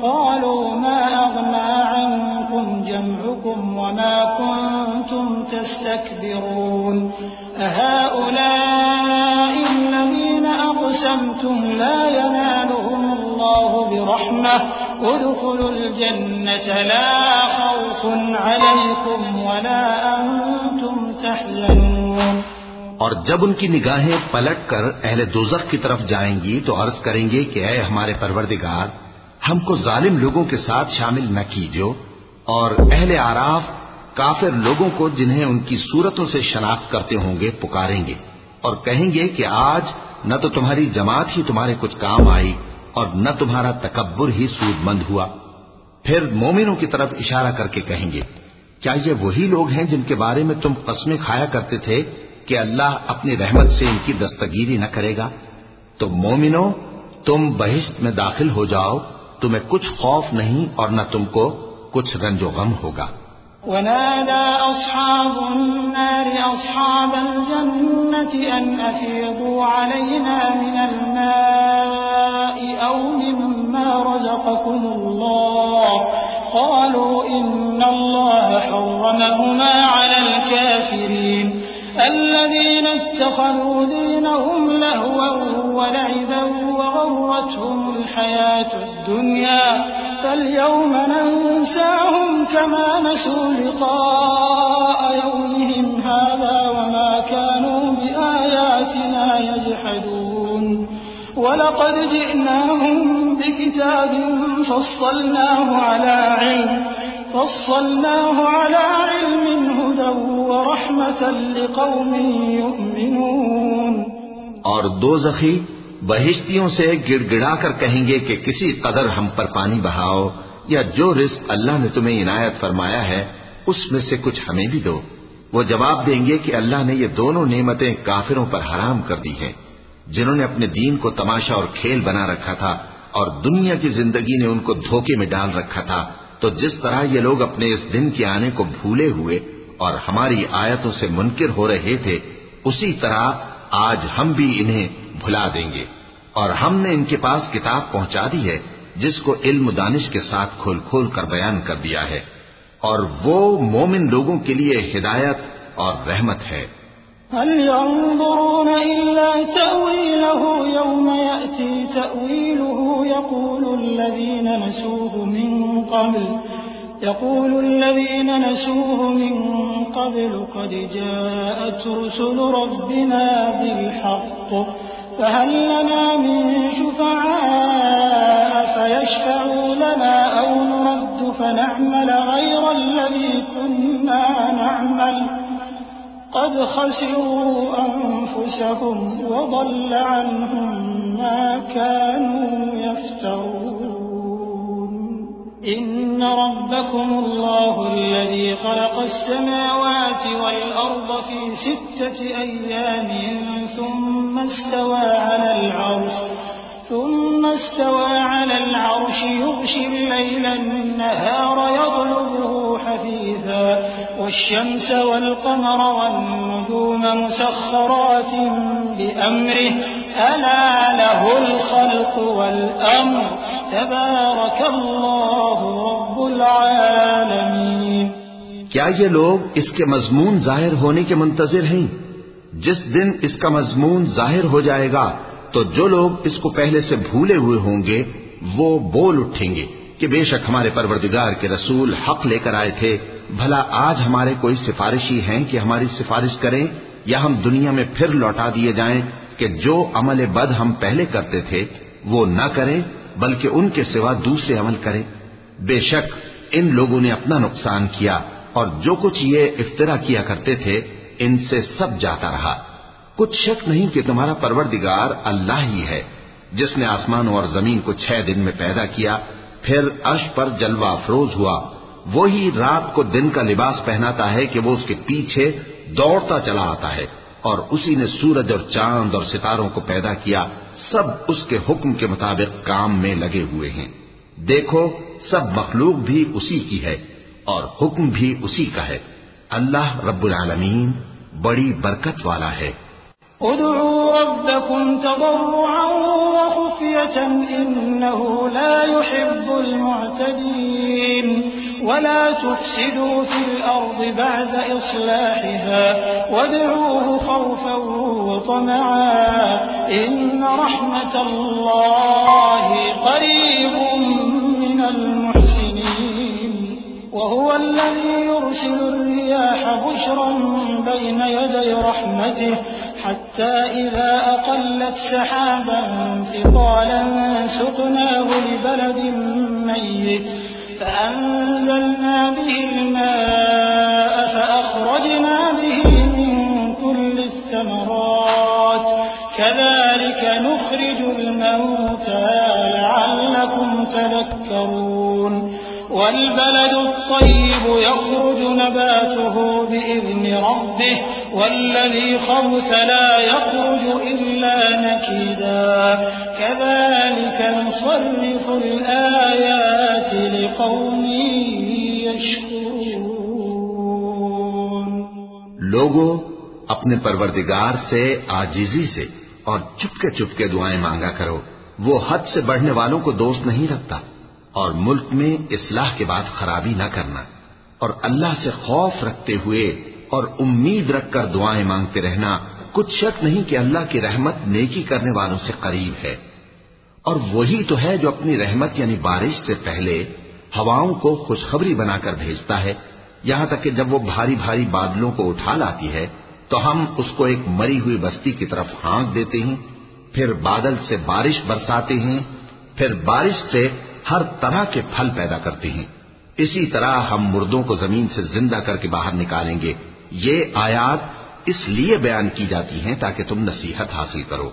क़ालू मा अग़ना अन्कुम जमउकुम वमा कुन्तुम तस्तक्बिरून अहाउलाइ الذين أقسمتم لا ينالهم الله برحمة ادخلوا الجنة لا خوف عليكم ولا أنتم تحزنون। और जब उनकी निगाहें पलट कर अहले दोज़ख की तरफ जाएंगी तो अर्ज करेंगे कि ऐ हमारे परवरदिगार, हमको जालिम लोगों के साथ शामिल न कीजिए। और अहले आराफ काफिर लोगों को जिन्हें उनकी सूरतों से शनाख्त करते होंगे पुकारेंगे और कहेंगे कि आज न तो तुम्हारी जमात ही तुम्हारे कुछ काम आई और न तुम्हारा तकब्बुर ही सूदमंद हुआ। फिर मोमिनों की तरफ इशारा करके कहेंगे, क्या ये वही लोग हैं जिनके बारे में तुम कस्में खाया करते थे कि अल्लाह अपनी रहमत से इनकी दस्तगीरी न करेगा? तो मोमिनो, तुम बहिश्त में दाखिल हो जाओ, तुम्हें कुछ खौफ नहीं और न तुमको कुछ रंजो गम होगा। वनादा अस्हाबुन्नार अस्हाबल जन्नति अन अफीदू अलैना मिनल माइ औ मिम्मा रज़क़कुमुल्लाह क़ालू इन्नल्लाह हर्रमहुमा अलल काफ़िरीन الذين اتخذوا دينهم لهوا ولعبا وغرتهم الحياة الدنيا فاليوم ننساهم كما نسوا لقاء يومهم هذا وما كانوا بآياتنا يجحدون ولقد جئناهم بكتاب فصلناه على علم هدى ورحمة لقوم يؤمنون। और दोज़खी बहिश्तियों से गिड़गिड़ा कर कहेंगे कि किसी कदर हम पर पानी बहाओ या जो रिज़्क़ अल्लाह ने तुम्हें इनायत फरमाया है उसमें से कुछ हमें भी दो। वो जवाब देंगे कि अल्लाह ने ये दोनों नेमतें काफिरों पर हराम कर दी हैं, जिन्होंने अपने दीन को तमाशा और खेल बना रखा था और दुनिया की जिंदगी ने उनको धोखे में डाल रखा था। तो जिस तरह ये लोग अपने इस दिन के आने को भूले हुए और हमारी आयतों से मुनकिर हो रहे थे, उसी तरह आज हम भी इन्हें भुला देंगे। और हमने इनके पास किताब पहुंचा दी है जिसको इल्म दानिश के साथ खोल खोल कर बयान कर दिया है, और वो मोमिन लोगों के लिए हिदायत और रहमत है। हल यंज़ुरून इल्ला तअवीलहु यौम यअती तअवीलुहु यक़ूलु الذين نسوه من قبل قد جاءت رسل ربنا بالحق فهل لنا من شفعاء فيشفعوا لنا أو نرد فنعمل غير الذي كنا نعمل قد خسروا أنفسهم وضل عنهم ما كانوا يفترون إن ربكم الله الذي خلق السماوات والأرض في 6 أيام ثم استوى على العرش يغشي الليل النهار يطلبه حثيثا والشمس والقمر والنجوم مسخرات بأمره ألا له الخلق والأمر تبارك الله رب العالمين। क्या ये लोग इसके मजमून जाहिर होने के मुंतजिर हैं? जिस दिन इसका मजमून जाहिर हो जाएगा तो जो लोग इसको पहले से भूले हुए होंगे वो बोल उठेंगे कि बेशक हमारे परवरदिगार के रसूल हक लेकर आए थे। भला आज हमारे कोई सिफारिशी हैं कि हमारी सिफारिश करें, या हम दुनिया में फिर लौटा दिए जाएं कि जो अमल बद हम पहले करते थे वो न करें बल्कि उनके सिवा दूसरे अमल करें। बेशक इन लोगों ने अपना नुकसान किया और जो कुछ ये इफ्तिरा किया करते थे इनसे सब जाता रहा। कुछ शक नहीं कि तुम्हारा परवरदिगार अल्लाह ही है जिसने आसमानों और जमीन को 6 दिन में पैदा किया, फिर अर्श पर जलवा अफरोज हुआ। वो ही रात को दिन का लिबास पहनाता है कि वो उसके पीछे दौड़ता चला आता है, और उसी ने सूरज और चांद और सितारों को पैदा किया। सब उसके हुक्म के मुताबिक काम में लगे हुए हैं। देखो, सब मखलूक भी उसी की है और हुक्म भी उसी का है। अल्लाह रब्बुल आलमीन बड़ी बरकत वाला है। उदऊ रब्बकुम तदर्रुअन व खुफयतन इन्नहु ला युहिब्बुल मुअतदीन वला तुफसिदू फिल अर्दि बअद इस्लाहिहा वदऊहु खौफन व तमअन इन्न रहमतल्लाहि क़रीबुम मिनल मुहसिनीन वहुव अल्लज़ी युरसिलु الرياح بشرا بين يدي رحمته حتى إذا أقلت سحابا ثقالا سقناه لبلد ميت فأنزلنا به الماء فأخرجنا به من كل الثمرات الْمَوْتَى لَعَلَّكُمْ تَذَكَّرُونَ وَالْبَلَدُ الطَّيِّبُ يَخْرُجُ نَبَاتُهُ بِإِذْنِ رَبِّهِ وَالَّذِي خَبُثَ لَا يَخْرُجُ إِلَّا نَكِدًا كَذَلِكَ نُصَرِّفُ الْآيَاتِ لِقَوْمٍ يَشْكُرُونَ लोगों, अपने परवरदिगार से आजिजी से और चुपके चुपके दुआएं मांगा करो। वो हद से बढ़ने वालों को दोस्त नहीं रखता। और मुल्क में इस्लाह के बाद खराबी न करना और अल्लाह से खौफ रखते हुए और उम्मीद रखकर दुआएं मांगते रहना। कुछ शक नहीं कि अल्लाह की रहमत नेकी करने वालों से करीब है। और वही तो है जो अपनी रहमत यानी बारिश से पहले हवाओं को खुशखबरी बनाकर भेजता है, यहां तक कि जब वो भारी भारी बादलों को उठा लाती है तो हम उसको एक मरी हुई बस्ती की तरफ हाँक देते हैं, फिर बादल से बारिश बरसाते हैं, फिर बारिश से हर तरह के फल पैदा करते हैं। इसी तरह हम मुर्दों को जमीन से जिंदा करके बाहर निकालेंगे। ये आयात इसलिए बयान की जाती हैं ताकि तुम नसीहत हासिल करो।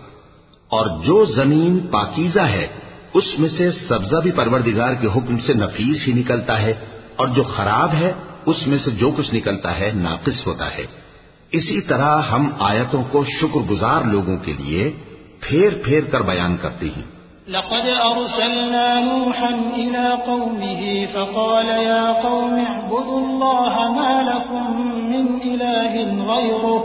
और जो जमीन पाकीज़ा है उसमें से सब्जा भी परवरदिगार के हुक्म से नफीस ही निकलता है, और जो खराब है उसमें से जो कुछ निकलता है नाकिस होता है। इसी तरह हम आयतों को शुक्रगुजार लोगों के लिए फेर फेर कर बयान करते हैं। लक़द अर्सलना नूहन इला क़ौमिही फ़क़ाल या क़ौम अअ्बुदुल्लाह मा लकुम मिन इलाहिन ग़ैरुह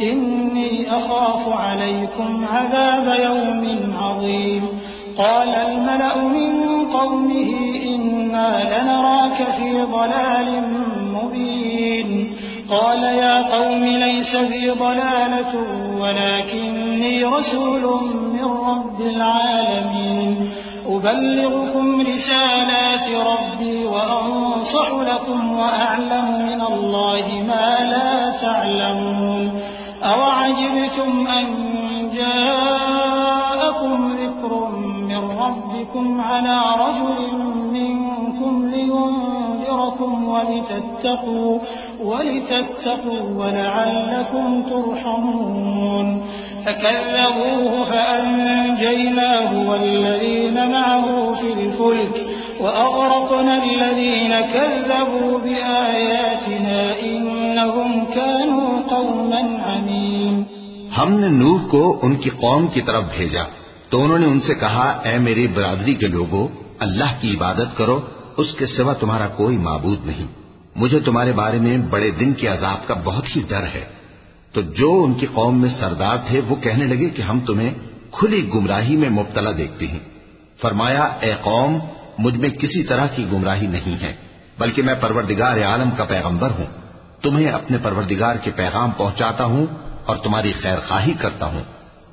इन्नी अख़ाफ़ु अलैकुम अज़ाब यौमिन अज़ीम। क़ाल अल-मलअु मिन क़ौमिही इन्ना लनराक फ़ी ضलालिन मुबीन। قال يا قوم ليس بي ضلالة ولكني رسول من رب العالمين أبلغكم رسالات ربي وأنصح لكم وأعلم من الله ما لا تعلمون أوعجبتم أن جاءكم ذكر من ربكم على رجل منكم لينذركم ولتتقوا ولعلكم ترحمون فكذبوه فأنجيناه والذين معه في الفلك وأغرقنا الذين كذبوا بآياتنا إنهم كانوا قوما عمين। हमने नूह को उनकी कौम की तरफ भेजा तो उन्होंने उनसे कहा, ऐ मेरी बरादरी के लोगों, अल्लाह की इबादत करो, उसके सिवा तुम्हारा कोई माबूद नहीं। मुझे तुम्हारे बारे में बड़े दिन के अजाब का बहुत ही डर है। तो जो उनकी कौम में सरदार थे वो कहने लगे कि हम तुम्हें खुली गुमराही में मुब्तला देखते हैं। फरमाया, ए कौम, मुझ में किसी तरह की गुमराही नहीं है, बल्कि मैं परवरदिगार आलम का पैगंबर हूं। तुम्हें अपने परवरदिगार के पैगाम पहुंचाता हूं और तुम्हारी खैरखाही करता हूं,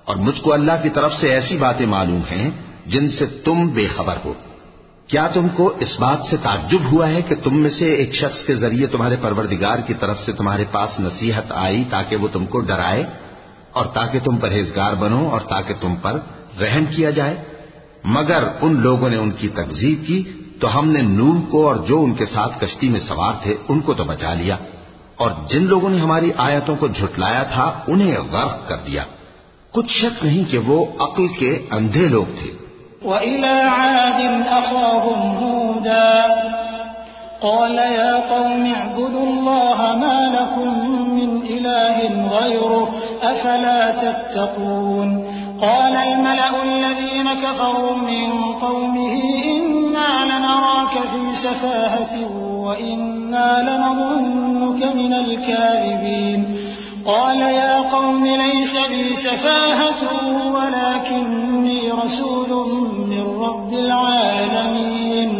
और मुझको अल्लाह की तरफ से ऐसी बातें मालूम हैं जिनसे तुम बेखबर हो। क्या तुमको इस बात से ताज्जुब हुआ है कि तुम में से एक शख्स के जरिए तुम्हारे परवरदिगार की तरफ से तुम्हारे पास नसीहत आई ताकि वो तुमको डराए और ताकि तुम परहेजगार बनो और ताकि तुम पर रहम किया जाए? मगर उन लोगों ने उनकी तकजीब की तो हमने नूह को और जो उनके साथ कश्ती में सवार थे उनको तो बचा लिया, और जिन लोगों ने हमारी आयतों को झुटलाया था उन्हें गर्क कर दिया। कुछ शक नहीं कि वो अक्ल के अंधे लोग थे। وإلى عاد أخاهم هودا قال يا قوم اعبدوا الله ما لكم من إله غيره أفلا تتقون قال الملأ الذين كفروا من قومه إنا لنراك في سفاهة وإنا لنظنك من الكاذبين قال يا قوم ليس بي سفاهة ولكني رسول من رب العالمين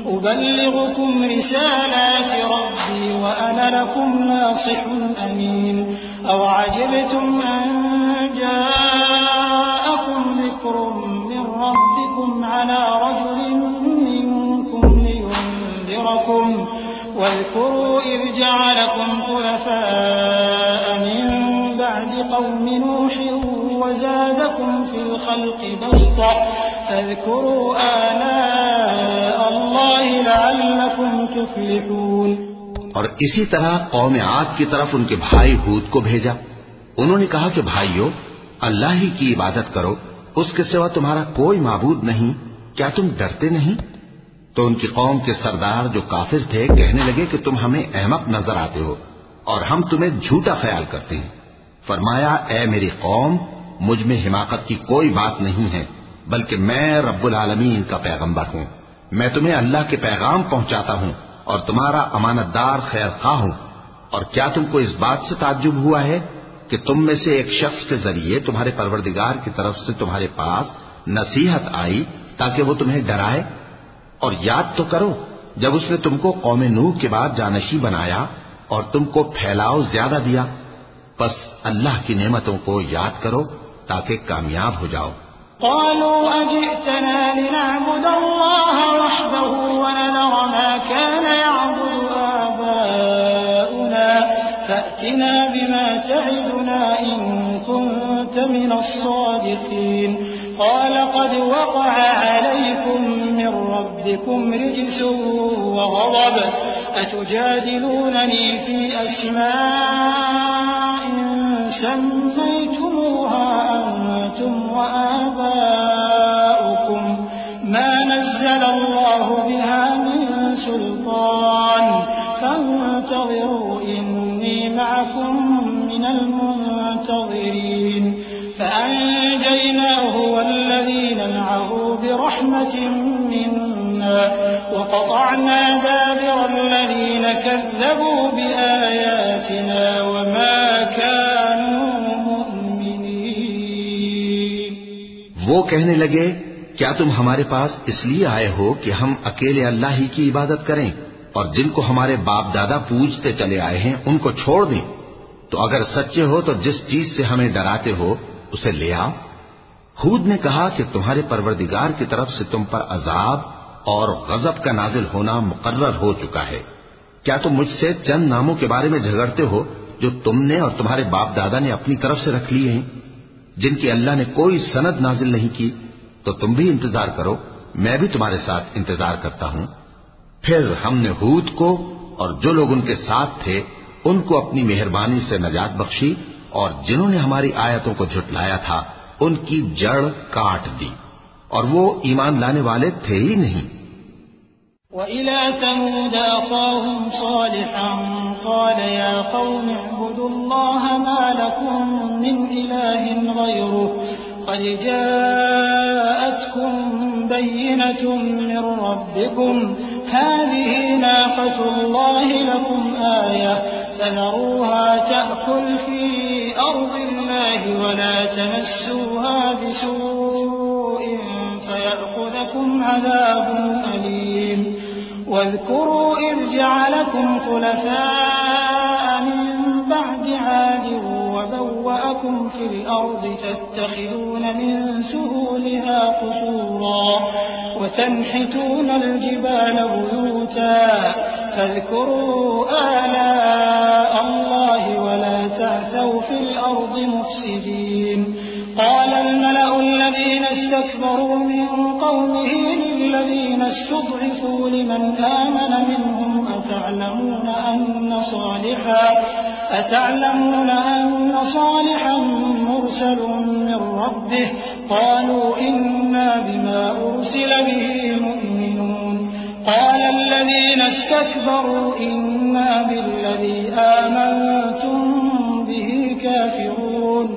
أبلغكم رسالات ربي وأنا لكم ناصح أمين أوعجبتم أن جاءكم ذكر من ربكم على رجل منكم لينذركم واذكروا إذ جعلكم خلفاء من بعد قوم نوح وزادكم في الخلق بسطة فاذكروا آلاء الله لعلكم تفلحون। और इसी तरह कौम आद की तरफ उनके भाई हूद को भेजा। उन्होंने कहा कि भाइयों, अल्लाह ही की इबादत करो उसके सिवा तुम्हारा कोई माबूद नहीं, क्या तुम डरते नहीं? तो उनकी कौम के सरदार जो काफिर थे कहने लगे कि तुम हमें अहमक नजर आते हो और हम तुम्हें झूठा ख्याल करते हैं। फरमाया, ए मेरी कौम, मुझ में हिमाकत की कोई बात नहीं है, बल्कि मैं रब्बुल आलमीन का पैगंबर हूँ। मैं तुम्हें अल्लाह के पैगाम पहुंचाता हूँ और तुम्हारा अमानतदार खैर खा हूँ। और क्या तुमको इस बात से ताज्जुब हुआ है कि तुम में से एक शख्स के जरिए तुम्हारे परवरदिगार की तरफ से तुम्हारे पास नसीहत आई ताकि वो तुम्हें डराए? और याद तो करो जब उसने तुमको कौम नूह के बाद जानशी बनाया और तुमको फैलाव ज्यादा दिया। बस अल्लाह की नेमतों को याद करो ताकि कामयाब हो जाओ। क़ालू अजि'तना लिनअबुदल्लाह वहदहु वनदर मा कान यअबुदु आबाउना फअतिना बिमा त'iदुना इन कुन्त मिनस्सादिक़ीन क़ाल क़द वक़अ अलैकुम मिन रब्बिकुम रिज्सुन वग़ज़ब अतुजादिलूननी फ़ी अस्माइन सम्मय्तमुहा अंतुम वआबाउकुम मा नज़्ज़ल अल्लाहु बिहा मिन सुल्तान फंतज़िरू इन्नी मअकुम मिनल मुंतज़िरीन فأنجيناه والذين معه برحمة منا وقطعنا دابر الذين كذبوا بآياتنا وما كانوا مؤمنين। वो कहने लगे, क्या तुम हमारे पास इसलिए आए हो कि हम अकेले अल्लाह ही की इबादत करें और जिनको हमारे बाप दादा पूजते चले आए हैं उनको छोड़ दें? तो अगर सच्चे हो तो जिस चीज से हमें डराते हो उसे ले आओ। हूद ने कहा कि तुम्हारे परवरदिगार की तरफ से तुम पर अजाब और गजब का नाजिल होना मुकर्रर हो चुका है। क्या तुम मुझसे चंद नामों के बारे में झगड़ते हो जो तुमने और तुम्हारे बाप दादा ने अपनी तरफ से रख लिए हैं, जिनकी अल्लाह ने कोई सनद नाजिल नहीं की? तो तुम भी इंतजार करो, मैं भी तुम्हारे साथ इंतजार करता हूं। फिर हमने हूद को और जो लोग उनके साथ थे उनको अपनी मेहरबानी से नजात बख्शी और जिन्होंने हमारी आयतों को झुटलाया था उनकी जड़ काट दी और वो ईमान लाने वाले थे ही नहीं। वइला समूद अख़ाहुम सालिहन क़ाल या क़ौम इअ्बुदुल्लाह मा लकुम मिन इलाहिन ग़ैरुहु क़द जाअतकुम बय्यिनतुम मिन रब्बिकुम हाज़िही नाक़तुल्लाहि लकुम आयह फज़रूहा तअकुल फ़ी अर्ज़िल्लाहि वला तमस्सूहा बिसूइन फयअख़ुज़कुम अज़ाबुन अलीम वाज़कुरू इज़ जअलकुम खुलफ़ाء मिन बअदि आद वबव्वअकुम फ़िल अर्ज़ि तत्तख़िज़ून मिन सुहूलिहा क़ुसूरा वतनहितून الجبال بيوتا فاذكروا آلاء الله ولا تعثوا في الأرض مفسدين قال الملأ الذين استكبروا من قومه للذين استضعفوا لمن آمن منهم أتعلمون أن صالحا مرسل من ربه قالوا إنا بما أرسل به مؤمنون قال الذين استكبروا إنا بالذي آمنتم به كافرون।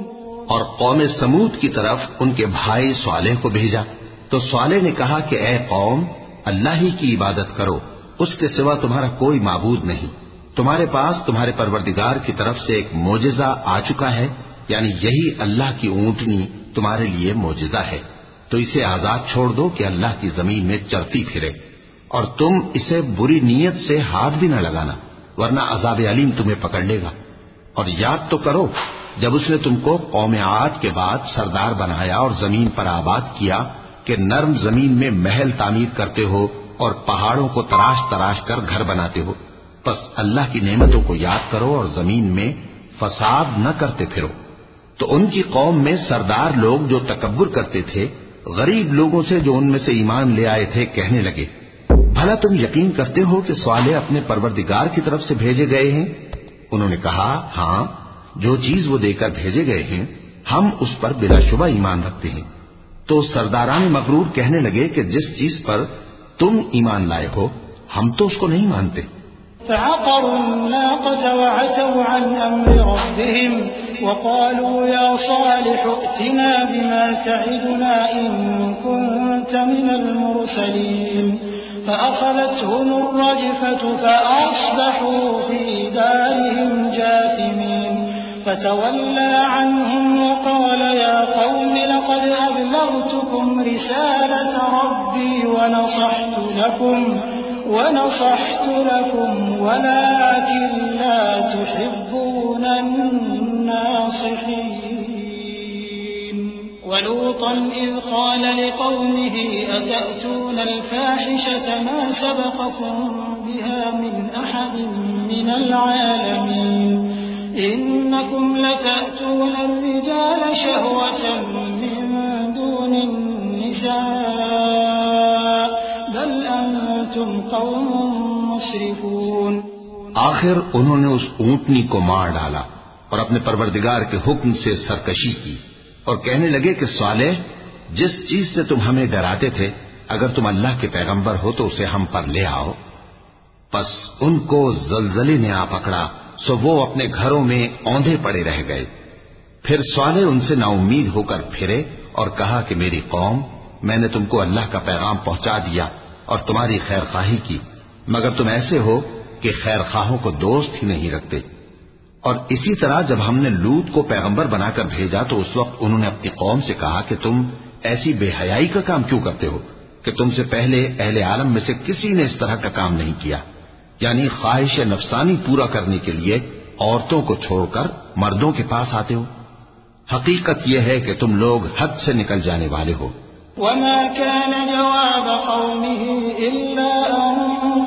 और कौम समूद की तरफ उनके भाई स्वालेह को भेजा तो स्वालेह ने कहा कि ए कौम, अल्लाह ही की इबादत करो, उसके सिवा तुम्हारा कोई माबूद नहीं। तुम्हारे पास तुम्हारे परवरदिगार की तरफ से एक मोजिजा आ चुका है, यानी यही अल्लाह की ऊंटनी तुम्हारे लिए मोजिजा है, तो इसे आजाद छोड़ दो कि अल्लाह की जमीन में चलती फिरे और तुम इसे बुरी नीयत से हाथ भी न लगाना, वरना अजाब अलीम तुम्हें पकड़ लेगा। और याद तो करो जब उसने तुमको कौम आद के बाद सरदार बनाया और जमीन पर आबाद किया कि नर्म जमीन में महल तामीर करते हो और पहाड़ों को तराश तराश कर घर बनाते हो। बस अल्लाह की नेमतों को याद करो और जमीन में फसाद न करते फिरो। तो उनकी कौम में सरदार लोग जो तकब्बुर करते थे, गरीब लोगों से जो उनमें से ईमान ले आए थे, कहने लगे, भला तुम यकीन करते हो कि स्वालेह अपने परवरदिगार की तरफ से भेजे गए हैं? उन्होंने कहा, हाँ, जो चीज वो देकर भेजे गए हैं हम उस पर बिलाशुबा ईमान रखते हैं। तो सरदारान मगरूर कहने लगे कि जिस चीज पर तुम ईमान लाए हो हम तो उसको नहीं मानते। فعقروا الناقة وعتوا عن أمر ربهم وقالوا يا صالح ائتنا بما تعدنا إن كنت من المرسلين فأخذتهم الرجفة فأصبحوا في دارهم جاثمين فتولى عنهم وقال يا قوم لقد أبلغتكم رسالة ربي ونصحت لكم ولكن لا تحبون الناصحين ولوطا إذ قال لقومه أتأتون الفاحشة ما سبقكم بها من أحد من العالمين إنكم لتأتون الرجال شهوة من دون النساء بل أنتم قوم مسرفون। आखिर उन्होंने उस ऊंटनी को मार डाला और अपने परवरदिगार के हुक्म से सरकशी की और कहने लगे कि सालेह, जिस चीज से तुम हमें डराते थे अगर तुम अल्लाह के पैगंबर हो तो उसे हम पर ले आओ। बस उनको जलजले ने आ पकड़ा, सो वो अपने घरों में औंधे पड़े रह गए। फिर सालेह उनसे नाउम्मीद होकर फिरे और कहा कि मेरी कौम, मैंने तुमको अल्लाह का पैगाम पहुंचा दिया और तुम्हारी खैरखाही की, मगर तुम ऐसे हो कि खैरखाहों को दोस्त ही नहीं रखते। और इसी तरह जब हमने लूत को पैगंबर बनाकर भेजा तो उस वक्त उन्होंने अपनी कौम से कहा कि तुम ऐसी बेहयाई का काम क्यों करते हो कि तुमसे पहले अहले आलम में से किसी ने इस तरह का काम नहीं किया, यानी ख्वाहिश नफसानी पूरा करने के लिए औरतों को छोड़कर मर्दों के पास आते हो। हकीकत यह है कि तुम लोग हद से निकल जाने वाले हो। वमा कान जवाब कौमिही इल्ला अन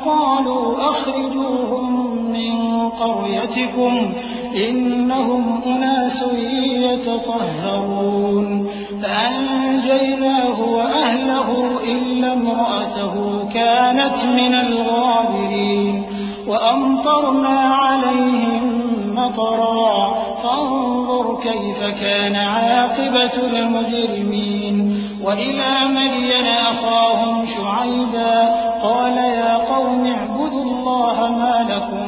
क़ालू अख़रिजूहुम मिन क़र्यतिकुम इन्नहुम उनासुन यततहरून फ़अन्जयनाहु व अहलहु इल्ला इम्रअतहु कानत मिनल गाबिरीन व अमतरना अलैहिम मतरा फ़न्ज़ुर कैफ़ कान आक़िबतुल मुजरिमीन। وإلى مدين أخاهم شعيبا قال يا قوم اعبدوا الله ما لكم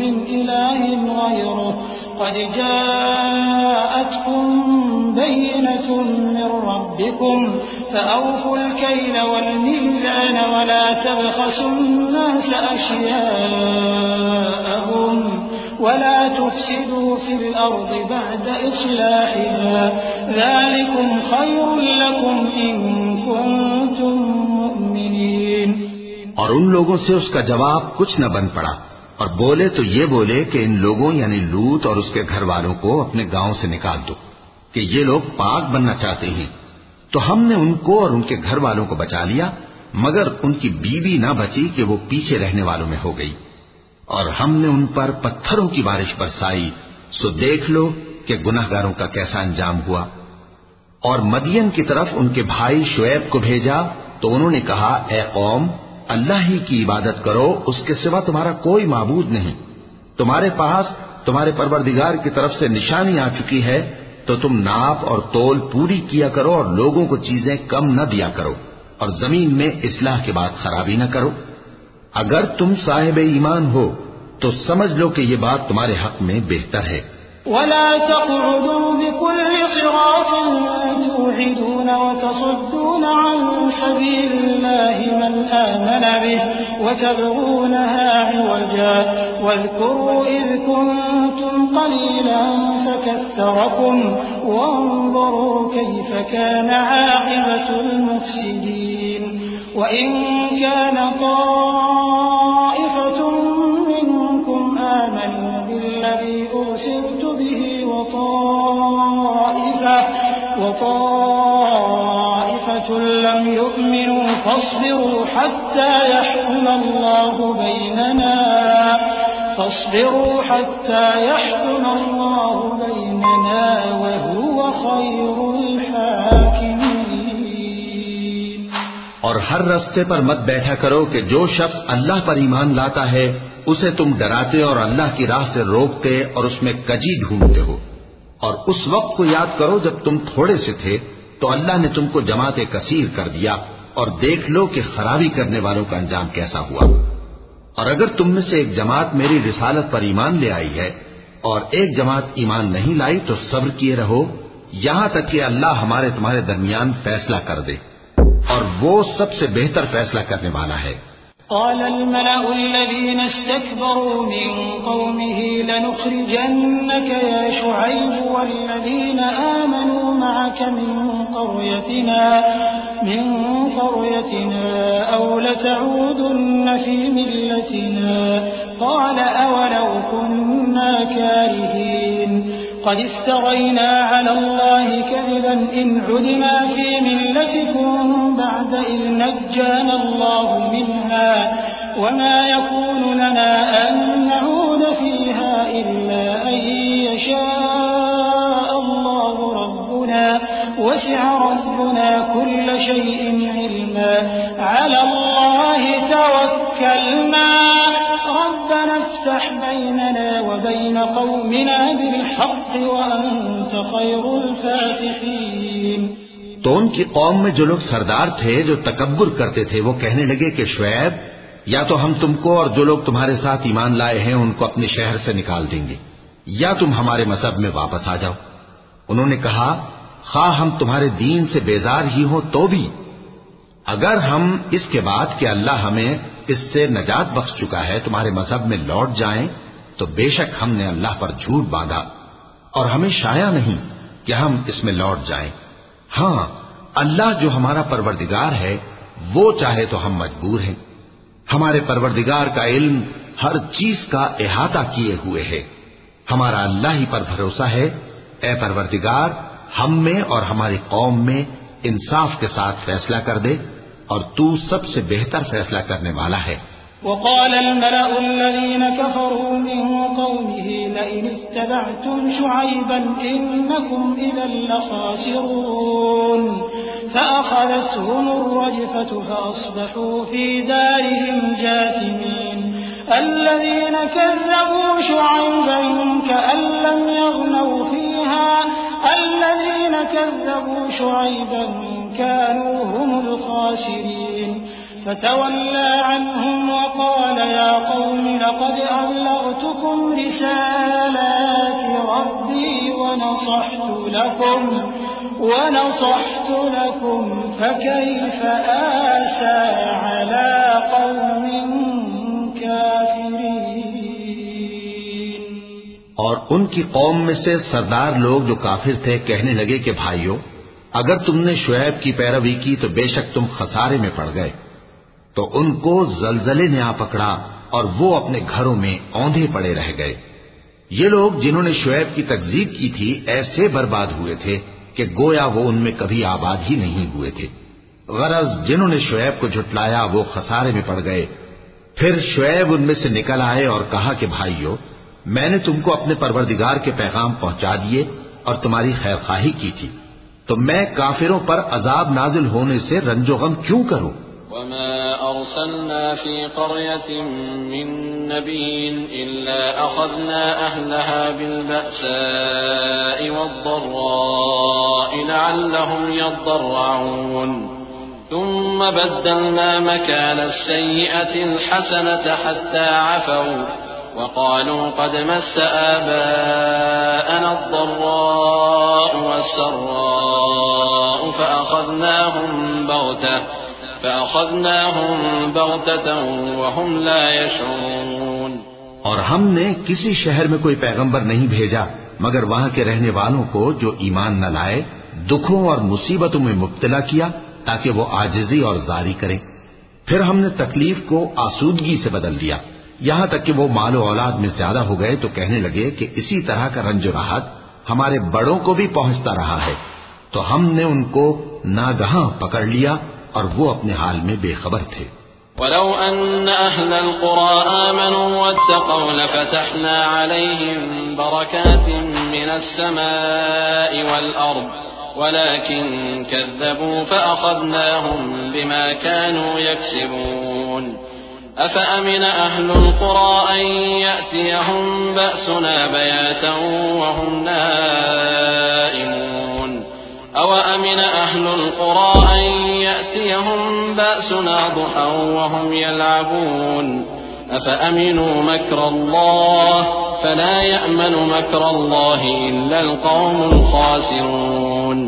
من إله غيره قد جاءتكم بينة من ربكم فأوفوا الكيل والميزان ولا تبخسوا الناس أشياءهم ولا تفسدوا في الأرض بعد إصلاحها ذلكم خير لكم إن كنتم مؤمنين। और उन लोगों से उसका जवाब कुछ न बन पड़ा और बोले तो ये बोले कि इन लोगों यानी लूत और उसके घर वालों को अपने गांव से निकाल दो कि ये लोग पाक बनना चाहते हैं। तो हमने उनको और उनके घर वालों को बचा लिया, मगर उनकी बीवी न बची कि वो पीछे रहने वालों में हो गई। और हमने उन पर पत्थरों की बारिश बरसाई, सो देख लो कि गुनाहगारों का कैसा अंजाम हुआ। और मदियन की तरफ उनके भाई शुएब को भेजा तो उन्होंने कहा, ए कौम, अल्लाह ही की इबादत करो, उसके सिवा तुम्हारा कोई माबूद नहीं। तुम्हारे पास तुम्हारे परवरदिगार की तरफ से निशानी आ चुकी है, तो तुम नाप और तोल पूरी किया करो और लोगों को चीजें कम न दिया करो और जमीन में इस्लाह के बाद खराबी न करो। अगर तुम साहिब ईमान हो तो समझ लो कि ये बात तुम्हारे हक में बेहतर है। वला तक़उदू बिकुल्लि सिरातिन तुहिदून व तसुद्दून अन सबीलिल्लाहि मन आमन बिहि व तबगूनहा इवजा वज़कुरू इज़ कुंतुम क़लीलन फकथ्थरकुम वंज़ुरू कैफ़ कान आक़िबतुल मुफ़्सिदीन। وإن كان طائفة منكم آمنوا بالذي أرسلت به وطائفة لم يؤمنوا فاصبروا حتى يحكم الله بيننا وهو خير الحاكمين। और हर रास्ते पर मत बैठा करो कि जो शख्स अल्लाह पर ईमान लाता है उसे तुम डराते और अल्लाह की राह से रोकते और उसमें कजी ढूंढते हो। और उस वक्त को याद करो जब तुम थोड़े से थे तो अल्लाह ने तुमको जमात कसीर कर दिया, और देख लो कि खराबी करने वालों का अंजाम कैसा हुआ। और अगर तुम में से एक जमात मेरी रिसालत पर ईमान ले आई है और एक जमात ईमान नहीं लाई, तो सब्र किए रहो यहां तक कि अल्लाह हमारे तुम्हारे दरमियान फैसला कर दे, और वो सबसे बेहतर फैसला करने वाला है। क़ाल अल-मलअु अल्लज़ीना इस्तकबरू मिन क़ौमिही लनुख़रिजन्नक या शुअैब वल्लज़ीना आमनू मअक मिन क़रयतिना औ लतऊदुन्न फ़ी मिल्लतिना क़ाल अवलौ कुन्ना कारिहीन क़द इफ़्तरैना अला अल्लाहि कज़िबन इन उदना फ़ी मिल्लतिकुम बअद इज़ नज्जाना अल्लाहु मिन्हा वमा यकूनु लना अन नऊद फ़ीहा इल्ला अन यशाअ अल्लाहु रब्बुना वसिअ रब्बुना कुल्ल शैइन इल्मा अला अल्लाहि तवक्कलना रब्बना इफ्तह बैनना व बैन कौमिना बिलहक़्क़ व अंत खैरुल फातिहीन। तो उनकी कौम में जो लोग सरदार थे, जो तकब्बुर करते थे, वो कहने लगे कि शुएब, या तो हम तुमको और जो लोग तुम्हारे साथ ईमान लाए हैं उनको अपने शहर से निकाल देंगे, या तुम हमारे मजहब में वापस आ जाओ। उन्होंने कहा, खा हम तुम्हारे दीन से बेजार ही हो तो भी, अगर हम इसके बाद कि अल्लाह हमें इससे नजात बख्श चुका है तुम्हारे मजहब में लौट जाएं, तो बेशक हमने अल्लाह पर झूठ बांधा और हमें शाया नहीं कि हम इसमें लौट जाएं। हां, अल्लाह जो हमारा परवरदिगार है वो चाहे तो हम मजबूर हैं। हमारे परवरदिगार का इल्म हर चीज का इहाता किए हुए है। हमारा अल्लाह ही पर भरोसा है। ए परवरदिगार, हम में और हमारी कौम में इंसाफ के साथ फैसला कर दे, और तू सबसे बेहतर फैसला करने वाला है। वक़ाल अल-मलअु अल्लज़ीना कफ़रू मिन क़ौमिही लइन इत्तबअतुम शुअैबन इन्नकुम इज़न लख़ासिरून फ़अख़ज़तहुम अर्रजफ़तु फ़अस्बहू फ़ी दारिहिम जाथिमीन अल्लज़ीना कज़्ज़बू शुअैबन कअन लम यग़नव फ़ीहा अल्लज़ीना कज़्ज़बू शुअैबन कानू हुमुल ख़ासिरीन فتولى عنهم وقال يا قوم لقد أبلغتكم رسالات ربي ونصحت لكم فكيف آسى على قوم كافرين। और उनकी कौम में से सरदार लोग जो काफिर थे कहने लगे कि भाइयों, अगर तुमने शुएब की पैरवी की तो बेशक तुम खसारे में पड़ गए। तो उनको जलजले ने आ पकड़ा और वो अपने घरों में औंधे पड़े रह गए। ये लोग जिन्होंने शुएब की तकजीब की थी ऐसे बर्बाद हुए थे कि गोया वो उनमें कभी आबाद ही नहीं हुए थे। गरज जिन्होंने शुएब को झुटलाया वो खसारे में पड़ गए। फिर शुएब उनमें से निकल आए और कहा कि भाइयों, मैंने तुमको अपने परवरदिगार के पैगाम पहुंचा दिए और तुम्हारी खैरखाही की थी, तो मैं काफिरों पर अजाब नाजिल होने से रंजोगम क्यों करूं? वमा अरसलना फी क़रयतिन मिन नबिय्यिन इल्ला अख़ज़ना अहलहा बिल-बअसाइ वद-दर्राइ लअल्लहुम यद्दर्रऊन थुम्मा बद्दलना मकान अस-सय्यिअति अल-हसनता हत्ता अफ़ौ वक़ालू क़द मस्स आबाअना अद-दर्राउ वस-सर्राउ फ़अख़ज़नाहुम बग़ततन वहुम ला यशऊरून। और हमने किसी शहर में कोई पैगंबर नहीं भेजा मगर वहां के रहने वालों को जो ईमान न लाए दुखों और मुसीबतों में मुब्तला किया ताकि वो आजिज़ी और जारी करें। फिर हमने तकलीफ को आसूदगी से बदल दिया, यहां तक कि वो मालो औलाद में ज्यादा हो गए तो कहने लगे कि इसी तरह का रंज राहत हमारे बड़ों को भी पहुंचता रहा है। तो हमने उनको नागहां पकड़ लिया और वो अपने हाल में बेखबर थे। वलौ अन्न अहलल क़ुरा आमनू वत्तक़ौ लफ़तहना अलैहिम बरकातिन मिनस समाइ वल अर्द वलाकिन कज़्ज़बू फ़अख़ज़नाहुम बिमा कानू यक्सिबून। अफ़अमिन अहलुल क़ुरा अन यअतियहुम बअसुना बयातन वहुम नाइमून أوأمن أهل القرى أن يأتيهم بأسنا ضحى وهم يلعبون أفأمنوا مكر الله فلا يأمن مكر الله إلا القوم الخاسرون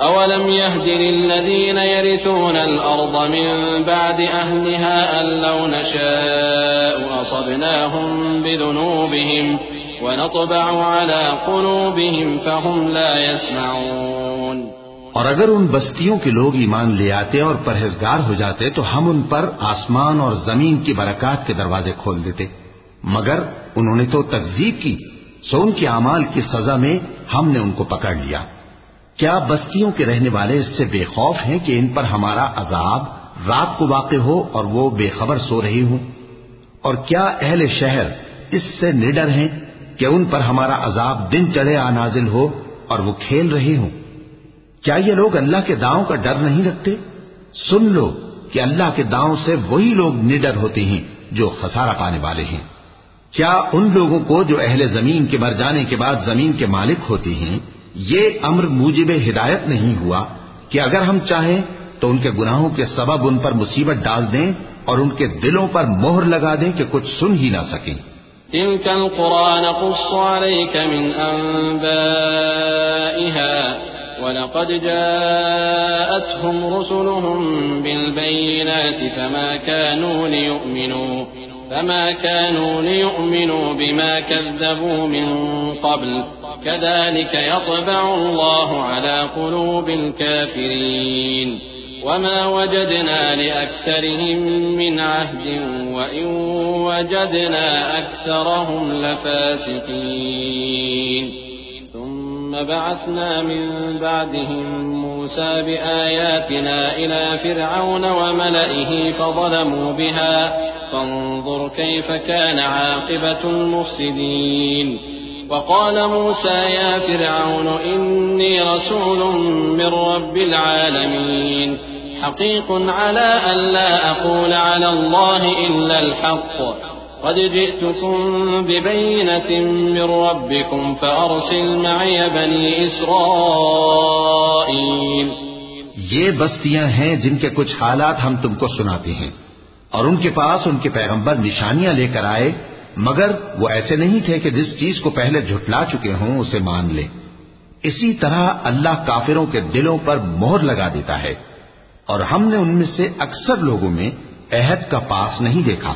أولم يهد للذين يرثون الأرض من بعد أهلها أن لو نشاء أصبناهم بذنوبهم ونطبع على قلوبهم فهم لا يسمعون। और अगर उन बस्तियों के लोग ईमान ले आते और परहेजगार हो जाते तो हम उन पर आसमान और जमीन की बरकत के दरवाजे खोल देते, मगर उन्होंने तो तकजीब की, सो उनके अमाल की सजा में हमने उनको पकड़ लिया। क्या बस्तियों के रहने वाले इससे बेखौफ हैं कि इन पर हमारा अजाब रात को वाक़े हो और वो बेखबर सो रही हूं? और क्या अहले शहर इससे निडर हैं कि उन पर हमारा अजाब दिन चढ़े आ नाजिल हो और वो खेल रहे हों? क्या ये लोग अल्लाह के दांव का डर नहीं रखते? सुन लो कि अल्लाह के दांव से वही लोग निडर होते हैं जो खसारा पाने वाले हैं। क्या उन लोगों को जो अहले जमीन के मर जाने के बाद जमीन के मालिक होते हैं, ये अम्र मूजिबे हिदायत नहीं हुआ कि अगर हम चाहें तो उनके गुनाहों के सबब उन पर मुसीबत डाल दें और उनके दिलों पर मोहर लगा दें कि कुछ सुन ही ना सकें। तिल्कल कुरान नक़ुस्सु अलैका मिन अंबाइहा वलक़द जाअतहुम रुसुलुहुम बिलबय्यिनाति फमा कानू लियु'मिनू बिमा कज़्ज़बू मिन क़ब्ल कज़ालिक यत्बअु अल्लाहु अला क़ुलूबिल काफ़िरीन वमा वजदना लिअक्सरिहिम मिन अहदिन वइन वजदना अक्सरहुम लफ़ासिक़ीन ثم بعثنا من بعدهم موسى بآياتنا إلى فرعون وملئه فظلموا بها فانظر كيف كان عاقبة المفسدين وقال موسى يا فرعون إني رسول من رب العالمين حقيق على أن لا أقول على الله إلا الحق قد جئتكم ببينة من ربكم فأرسل معي بني إسرائيل। ये बस्तियां हैं जिनके कुछ हालात हम तुमको सुनाते हैं, और उनके पास उनके पैगंबर निशानियां लेकर आए, मगर वो ऐसे नहीं थे कि जिस चीज को पहले झुटला चुके हों उसे मान ले। इसी तरह अल्लाह काफिरों के दिलों पर मोहर लगा देता है, और हमने उनमें से अक्सर लोगों में अहद का पास नहीं देखा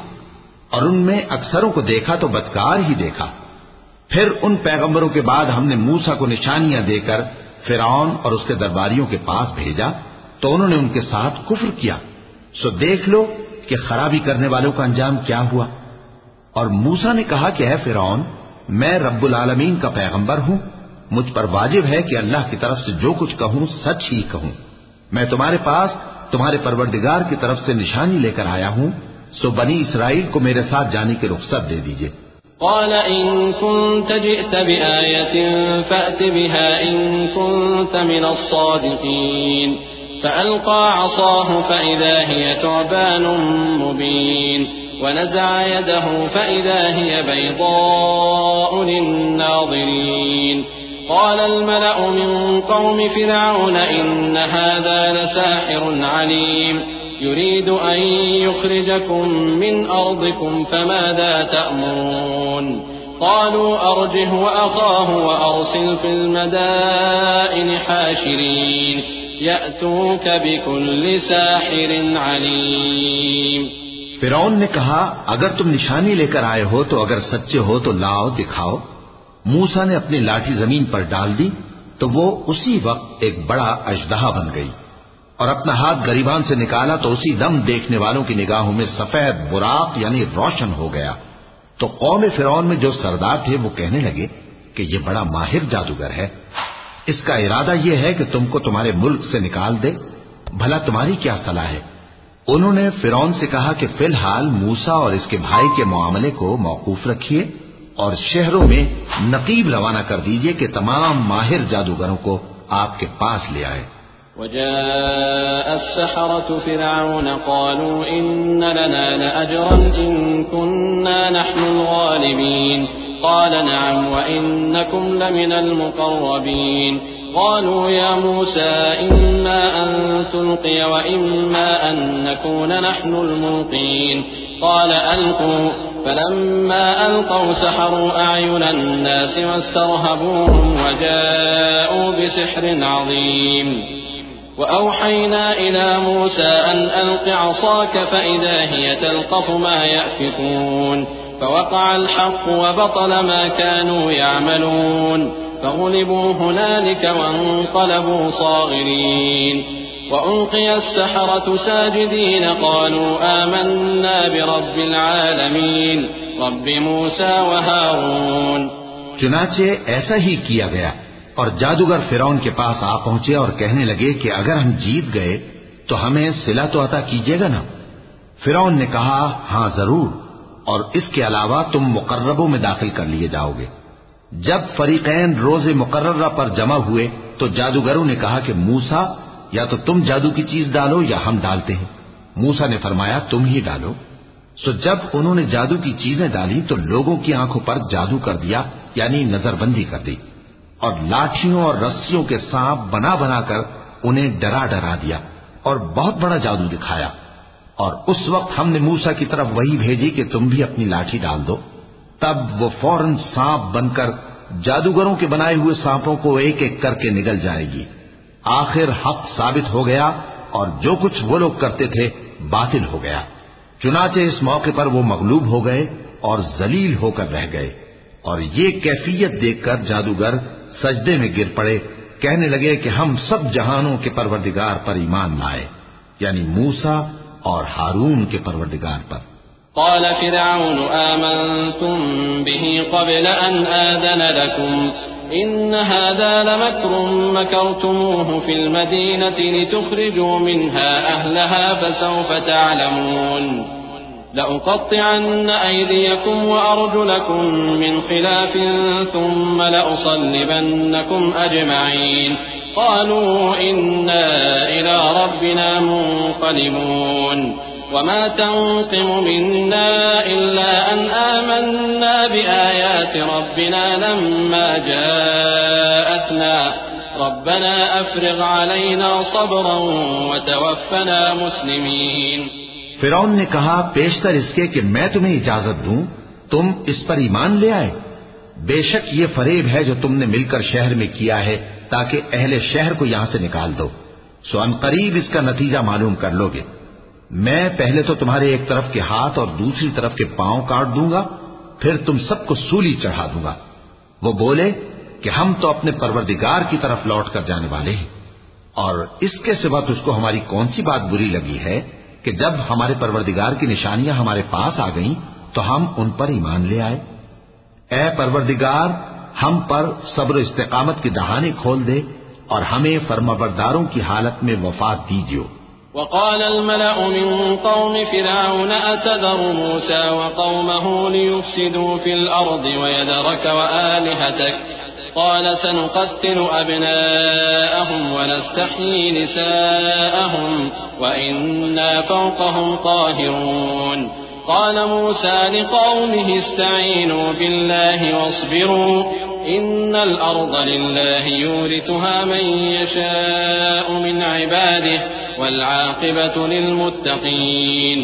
और उनमें अक्सरों को देखा तो बदकार ही देखा। फिर उन पैगंबरों के बाद हमने मूसा को निशानियां देकर फिरौन और उसके दरबारियों के पास भेजा तो उन्होंने उनके साथ कुफ्र किया। सो देख लो कि खराबी करने वालों का अंजाम क्या हुआ। और मूसा ने कहा कि ऐ फिरौन, मैं रब्बुल आलमीन का पैगंबर हूं, मुझ पर वाजिब है कि अल्लाह की तरफ से जो कुछ कहूं सच ही कहूं। मैं तुम्हारे पास तुम्हारे परवरदिगार की तरफ से निशानी लेकर आया हूं, सो बनी इसराइल को मेरे साथ जाने की रुख्सत दे दीजिए। قال إن كنت جئت بآية فأت بها إن كنت من الصادقين فألقى عصاه فإذا هي ثعبان مبين ونزع يده فإذا هي بيضاء للناظرين قال الملأ من قوم فرعون إن هذا لساحر عليم يريد أن يخرجكم من أرضكم فماذا تأمرون قالوا أرجه وأخاه وأرسل في المدائن حاشرين يأتوك بكل ساحر عليم। फिरौन ने कहा, अगर तुम निशानी लेकर आए हो तो अगर सच्चे हो तो लाओ दिखाओ। मूसा ने अपनी लाठी जमीन पर डाल दी तो वो उसी वक्त एक बड़ा अजदहा बन गई और अपना हाथ गरीबान से निकाला तो उसी दम देखने वालों की निगाहों में सफेद बुराक यानी रोशन हो गया। तो कौम फिरौन में जो सरदार थे वो कहने लगे कि ये बड़ा माहिर जादूगर है, इसका इरादा ये है कि तुमको तुम्हारे मुल्क से निकाल दे। भला तुम्हारी क्या सलाह है? उन्होंने फिरौन से कहा कि फिलहाल मूसा और इसके भाई के मामले को मौकूफ रखिए और शहरों में नकीब रवाना कर दीजिए कि तमाम माहिर जादूगरों को आपके पास ले आए। وجاء السحرة فرعون قالوا إن لنا لأجرا إن كنا نحن الغالبين قال نعم وإنكم لمن المقربين قالوا يا موسى إما أن تلقي وإما أن نكون نحن الملقين قال ألقوا فلما ألقوا سحروا أعين الناس واسترهبوهم وجاءوا بسحر عظيم وأوحينا إلى موسى أن ألق عصاك فإذا هي تلقف ما يأفكون فوقع الحق وبطل ما كانوا يعملون فغلبوا هنالك وانقلبوا صاغرين وألقي السحرة ساجدين قالوا آمنا برب العالمين رب موسى وهارون। चुनाचे ऐसा ही किया गया और जादूगर फिरौन के पास आ पहुंचे और कहने लगे कि अगर हम जीत गए तो हमें सिला तो अता कीजिएगा ना। फिरौन ने कहा हां जरूर, और इसके अलावा तुम मुकर्रबों में दाखिल कर लिए जाओगे। जब फरीकैन रोज़े मुकर्ररा पर जमा हुए तो जादूगरों ने कहा कि मूसा या तो तुम जादू की चीज डालो या हम डालते हैं। मूसा ने फरमाया तुम ही डालो। सो जब उन्होंने जादू की चीजें डाली तो लोगों की आंखों पर जादू कर दिया, यानी नजरबंदी कर दी, और लाठियों और रस्सियों के सांप बना बनाकर उन्हें डरा डरा दिया और बहुत बड़ा जादू दिखाया। और उस वक्त हमने मूसा की तरफ वही भेजी कि तुम भी अपनी लाठी डाल दो। तब वो फौरन सांप बनकर जादूगरों के बनाए हुए सांपों को एक एक करके निगल जाएगी। आखिर हक साबित हो गया और जो कुछ वो लोग करते थे बातिल हो गया। चुनाचे इस मौके पर वो मगलूब हो गए और जलील होकर रह गए। और ये कैफियत देखकर जादूगर सजदे में गिर पड़े, कहने लगे कि हम सब जहानों के परवरदिगार पर ईमान लाए, यानी मूसा और हारून के परवरदिगार पर। قال فرعون آمنتم به قبل أن آذن لكم إن هذا لمكر مكرتموه في المدينة لتخرجوا منها أهلها فسوف تعلمون لأقطعن أيديكم وأرجلكم من خلاف ثم لأصلبنكم أجمعين قالوا إنا إلى ربنا منقلبون وما تنقم منا إلا أن آمنا بآيات ربنا لما جاءتنا ربنا أفرغ علينا صبرا وتوفنا مسلمين। फिरौन ने कहा पेशतर इसके कि मैं तुम्हें इजाजत दूं तुम इस पर ईमान ले आए। बेशक ये फरेब है जो तुमने मिलकर शहर में किया है ताकि अहले शहर को यहां से निकाल दो। सो अनकरीब इसका नतीजा मालूम कर लोगे। मैं पहले तो तुम्हारे एक तरफ के हाथ और दूसरी तरफ के पांव काट दूंगा, फिर तुम सबको सूली चढ़ा दूंगा। वो बोले कि हम तो अपने परवरदिगार की तरफ लौट कर जाने वाले हैं, और इसके सिवा तुझको हमारी कौन सी बात बुरी लगी है कि जब हमारे परवरदिगार की निशानियां हमारे पास आ गईं तो हम उन पर ईमान ले आए। ऐ परवरदिगार, हम पर सब्र इस्तिकामत की दहाने खोल दे और हमें फरमाबरदारों की हालत में वफात दीजिए। وقال الملأ من قوم فرعون أتذر موسى وقومه ليفسدوا في الأرض ويذرك وآلهتك قال سنقتل أبناءهم ونستحيي نساءهم وإنا فوقهم قاهرون قال موسى لقومه استعينوا بالله واصبروا إن الأرض لله يورثها من يشاء من عباده والعاقبة للمتقين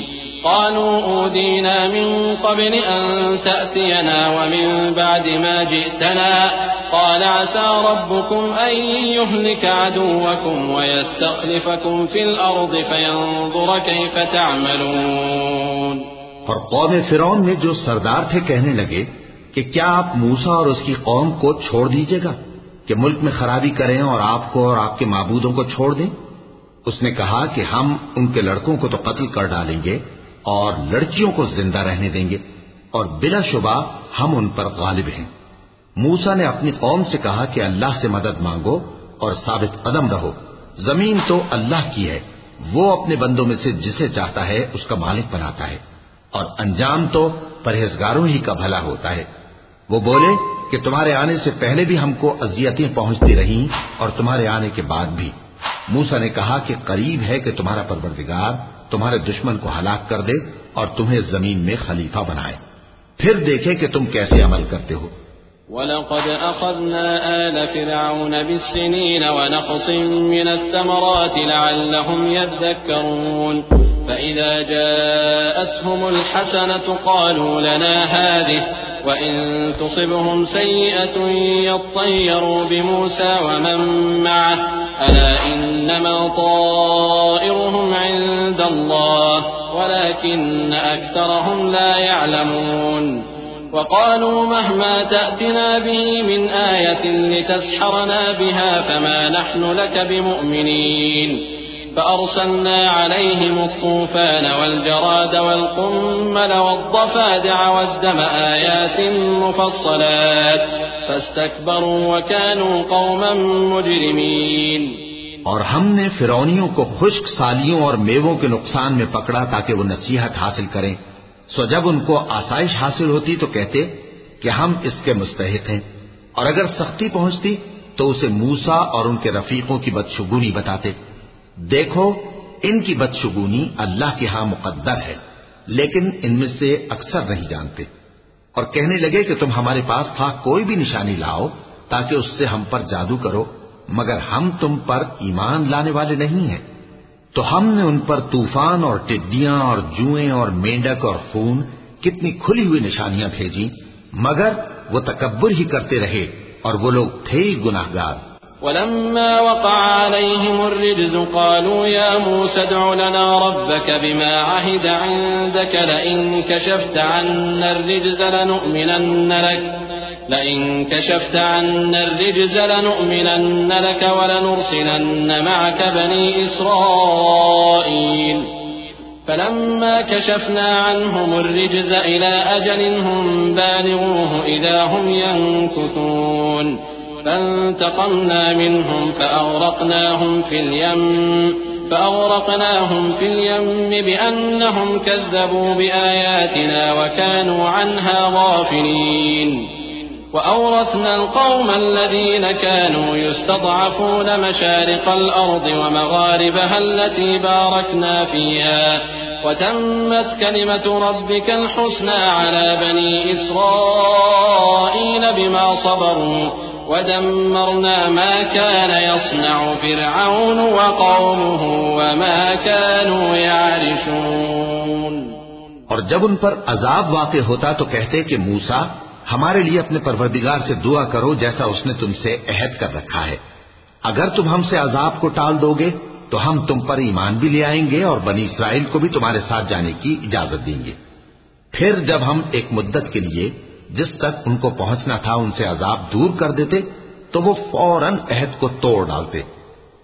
قالوا أودينا من قبل أن تأتينا ومن بعد ما جئتنا قال عسى ربكم أن يهلك عدوكم ويستخلفكم في الأرض فينظر كيف تعملون। और कौम फिरौन में जो सरदार थे कहने लगे कि क्या आप मूसा और उसकी कौम को छोड़ दीजिएगा कि मुल्क में खराबी करें और आपको और आपके माबूदों को छोड़ दें। उसने कहा कि हम उनके लड़कों को तो कत्ल कर डालेंगे और लड़कियों को जिंदा रहने देंगे और बिलाशुबा हम उन पर गालिब हैं। मूसा ने अपनी कौम से कहा कि अल्लाह से मदद मांगो और साबित कदम रहो। जमीन तो अल्लाह की है, वो अपने बंदों में से जिसे चाहता है उसका मालिक बनाता है, और अंजाम तो परहेजगारों ही का भला होता है। वो बोले कि तुम्हारे आने से पहले भी हमको अजियतें पहुंचती रहीं और तुम्हारे आने के बाद भी। मूसा ने कहा कि करीब है कि तुम्हारा परवरदिगार तुम्हारे दुश्मन को हलाक कर दे और तुम्हें जमीन में खलीफा बनाए, फिर देखे कि तुम कैसे अमल करते हो। वलक़द अख़ज़ना आल फ़िरऔन बिस्सिनीन वनक़्स मिन अत्तमराति लअल्लहुम यद्दक्करून फ़इज़ा जाअतहुमुल हसनतु क़ालू लना हाज़िहि वइन तुसिबहुम सय्यिअतुन यत्तय्यरू बिमूसा वमन मअहु अला इन्नमा ताइरुहुम इन्दल्लाह वलाकिन्न अक्सरहुम ला यअलमून वक़ालू महमा तअतिना बिही मिन आयतिन लितस्हरना बिहा फमा नहनु लक बिमुअ्मिनीन फ़अरसलना अलैहिम अत्तूफ़ान वल्जराद वल्क़ुम्मल वद्दफ़ादिअ वद्दम आयातिन मुफ़स्सलात फ़स्तकबरू वकानू क़ौमन मुजरिमीन। और हमने फिरौनियों को खुश्क सालियों और मेवों के नुकसान में पकड़ा ताकि वो नसीहत हासिल करें। सो जब उनको आसाइश हासिल होती तो कहते कि हम इसके मुस्तहिक हैं, और अगर सख्ती पहुंचती तो उसे मूसा और उनके रफीकों की बदशुगुनी बताते। देखो, इनकी बदशुगुनी अल्लाह के यहां मुकद्दर है, लेकिन इनमें से अक्सर नहीं जानते। और कहने लगे कि तुम हमारे पास था कोई भी निशानी लाओ ताकि उससे हम पर जादू करो, मगर हम तुम पर ईमान लाने वाले नहीं हैं। तो हमने उन पर तूफान और टिड्डियां और जुएं और मेंढक और खून कितनी खुली हुई निशानियां भेजी, मगर वो तकब्बुर ही करते रहे और वो लोग थे ही गुनाहगार। वलम्मा वक़अ अलैहिमुर रिज्ज़ु क़ालू या मूसा अद्'ु लना रब्बक बिमा अहिद इंदक लइन कशफ्त अन्ना الرجز لنؤمنن لك ولنرسلن معك بني إسرائيل فلما كشفنا عنهم الرجز إلى أجل هم بالغوه إذا هم ينكثون فانتقمنا منهم فأغرقناهم في اليم بأنهم كذبوا بآياتنا وكانوا عنها غافلين وأورثنا القوم الذين كانوا يستضعفون مشارق الأرض ومغاربها التي باركنا فيها وتمت كلمة ربك الحسنى على بني إسرائيل بما صبروا ودمرنا ما كان يصنع فرعون وقومه وما كانوا يعرشون। और जब उन पर अजाब वाक़े होता तो कहते कि मूसा, हमारे लिए अपने परवरदिगार से दुआ करो जैसा उसने तुमसे अहद कर रखा है। अगर तुम हमसे अजाब को टाल दोगे तो हम तुम पर ईमान भी ले आएंगे और बनी इस्राइल को भी तुम्हारे साथ जाने की इजाजत देंगे। फिर जब हम एक मुद्दत के लिए जिस तक उनको पहुंचना था उनसे अजाब दूर कर देते तो वो फौरन अहद को तोड़ डालते।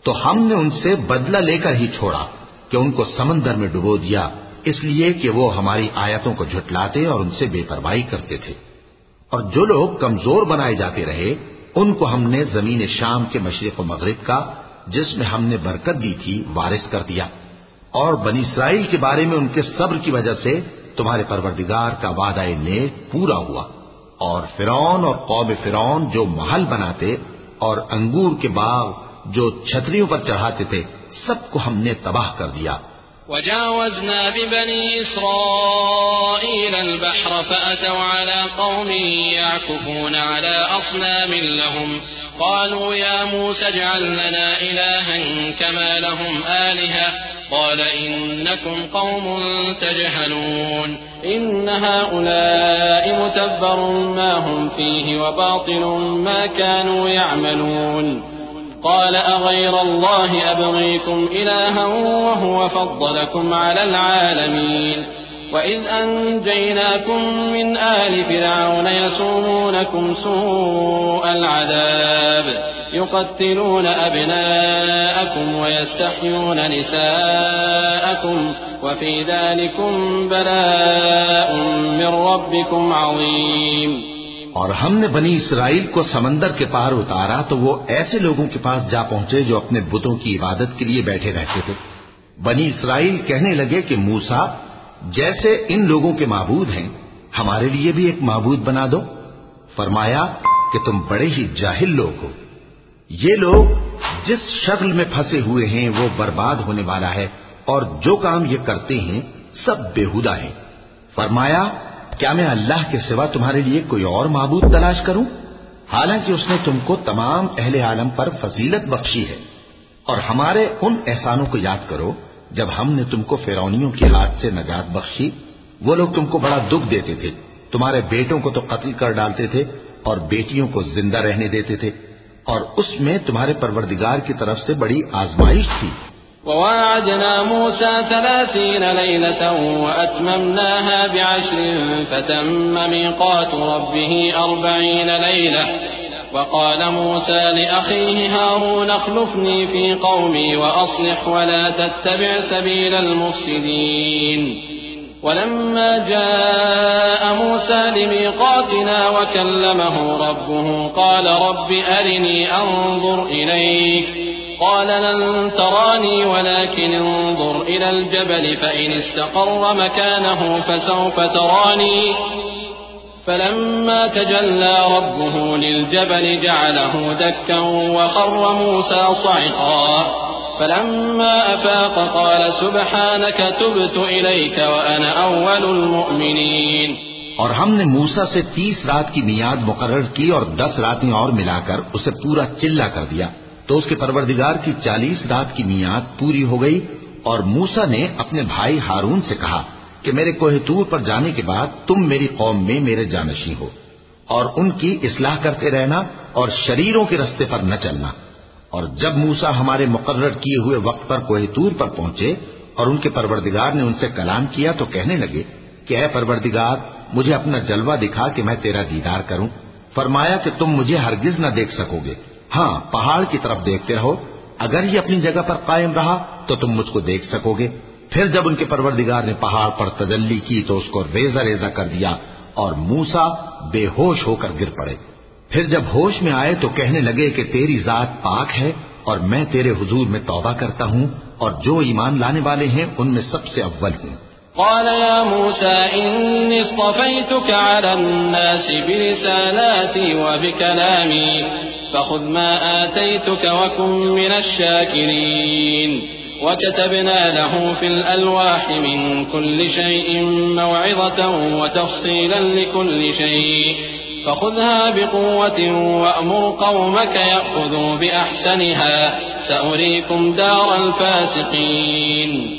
तो हमने उनसे बदला लेकर ही छोड़ा कि उनको समंदर में डुबो दिया, इसलिए कि वो हमारी आयतों को झुटलाते और उनसे बेपरवाही करते थे। और जो लोग कमजोर बनाए जाते रहे उनको हमने जमीन शाम के मशरिक व मगरिब का, जिसमें हमने बरकत दी थी, वारिस कर दिया। और बनी इस्राइल के बारे में उनके सब्र की वजह से तुम्हारे परवरदिगार का वादा नेक पूरा हुआ। और फिरौन और कौम फिरौन जो महल बनाते और अंगूर के बाग जो छतरियों पर चढ़ाते थे, सबको हमने तबाह कर दिया। وجاوزنا ببني إسرائيل البحر فأتوا على قوم يعكفون على أصنام لهم قالوا يا موسى اجعل لنا إلها كما لهم آلهة قال إنكم قوم تجهلون إن هؤلاء متبر ما هم فيه وباطل ما كانوا يعملون قال أغير الله أبغيكم إلها وهو فضلكم على العالمين وإذ أنجيناكم من آل فرعون يسومونكم سوء العذاب يقتلون أبناءكم ويستحيون نساءكم وفي ذلكم بلاء من ربكم عظيم। और हमने बनी इसराइल को समंदर के पार उतारा तो वो ऐसे लोगों के पास जा पहुंचे जो अपने बुतों की इबादत के लिए बैठे रहते थे। बनी इसराइल कहने लगे कि मूसा, जैसे इन लोगों के माबूद हैं, हमारे लिए भी एक माबूद बना दो। फरमाया कि तुम बड़े ही जाहिल लोग हो। ये लोग जिस शक्ल में फंसे हुए हैं वो बर्बाद होने वाला है, और जो काम ये करते हैं सब बेहुदा है। फरमाया, क्या मैं अल्लाह के सिवा तुम्हारे लिए कोई और माबूद तलाश करूं? हालांकि उसने तुमको तमाम अहले आलम पर फजीलत बख्शी है। और हमारे उन एहसानों को याद करो जब हमने तुमको फिरौनियों के हाथ से नजात बख्शी। वो लोग तुमको बड़ा दुख देते थे, तुम्हारे बेटों को तो कत्ल कर डालते थे और बेटियों को जिंदा रहने देते थे, और उसमें तुम्हारे परवरदिगार की तरफ से बड़ी आजमाइश थी। ववाअदना मूसा 30 लैलतन वअतममनाहा बि'अश्रिन फतम्म मीक़ातु रब्बिही 40 लैला वक़ाल मूसा लिअख़ीही हारून अख़्लुफ़नी फ़ी क़ौमी वअस्लिह वला तत्तबिअ सबीलल मुफ़सिदीन। वलम्मा जाअ मूसा लिमीक़ातिना वकल्लमहु रब्बुहु क़ाल रब्बि अरिनी अंज़ुर इलैक قال لن تراني ولكن انظر إلى الجبل فإن استقر مكانه فسوف تراني فلما تجلى ربه للجبل جعله دكا وخر موسى صعقا فلما أفاق قال سبحانك تبت إليك وأنا أول المؤمنين। और हमने मूसा से 30 रात की मियाद मुकर्रर की और 10 रातें और मिलाकर उसे पूरा चिल्ला कर दिया, तो उसके परवरदिगार की 40 रात की मियाद पूरी हो गई। और मूसा ने अपने भाई हारून से कहा कि मेरे कोहे तूर पर जाने के बाद तुम मेरी कौम में मेरे जानशी हो और उनकी इस्लाह करते रहना और शरीरों के रास्ते पर न चलना। और जब मूसा हमारे मुकर्रर किए हुए वक्त पर कोहे तूर पर पहुंचे और उनके परवरदिगार ने उनसे कलाम किया तो कहने लगे कि ऐ परवरदिगार, मुझे अपना जलवा दिखा कि मैं तेरा दीदार करूं। फरमाया कि तुम मुझे हरगिज न देख सकोगे, हाँ पहाड़ की तरफ देखते रहो, अगर ये अपनी जगह पर कायम रहा तो तुम मुझको देख सकोगे। फिर जब उनके परवरदिगार ने पहाड़ पर तजल्ली की तो उसको रेजा रेजा कर दिया और मूसा बेहोश होकर गिर पड़े। फिर जब होश में आए तो कहने लगे कि तेरी जात पाक है और मैं तेरे हुजूर में तौबा करता हूँ और जो ईमान लाने वाले हैं उनमें सबसे अव्वल हूँ। قال يا موسى إني اصطفيتك على الناس برسالاتي وبكلامي فخذ ما آتيتك وكن من الشاكرين وكتبنا له في الألواح من كل شيء موعظة وتفصيلا لكل شيء فخذها بقوة وأمر قومك يأخذوا بأحسنها سأريكم دار الفاسقين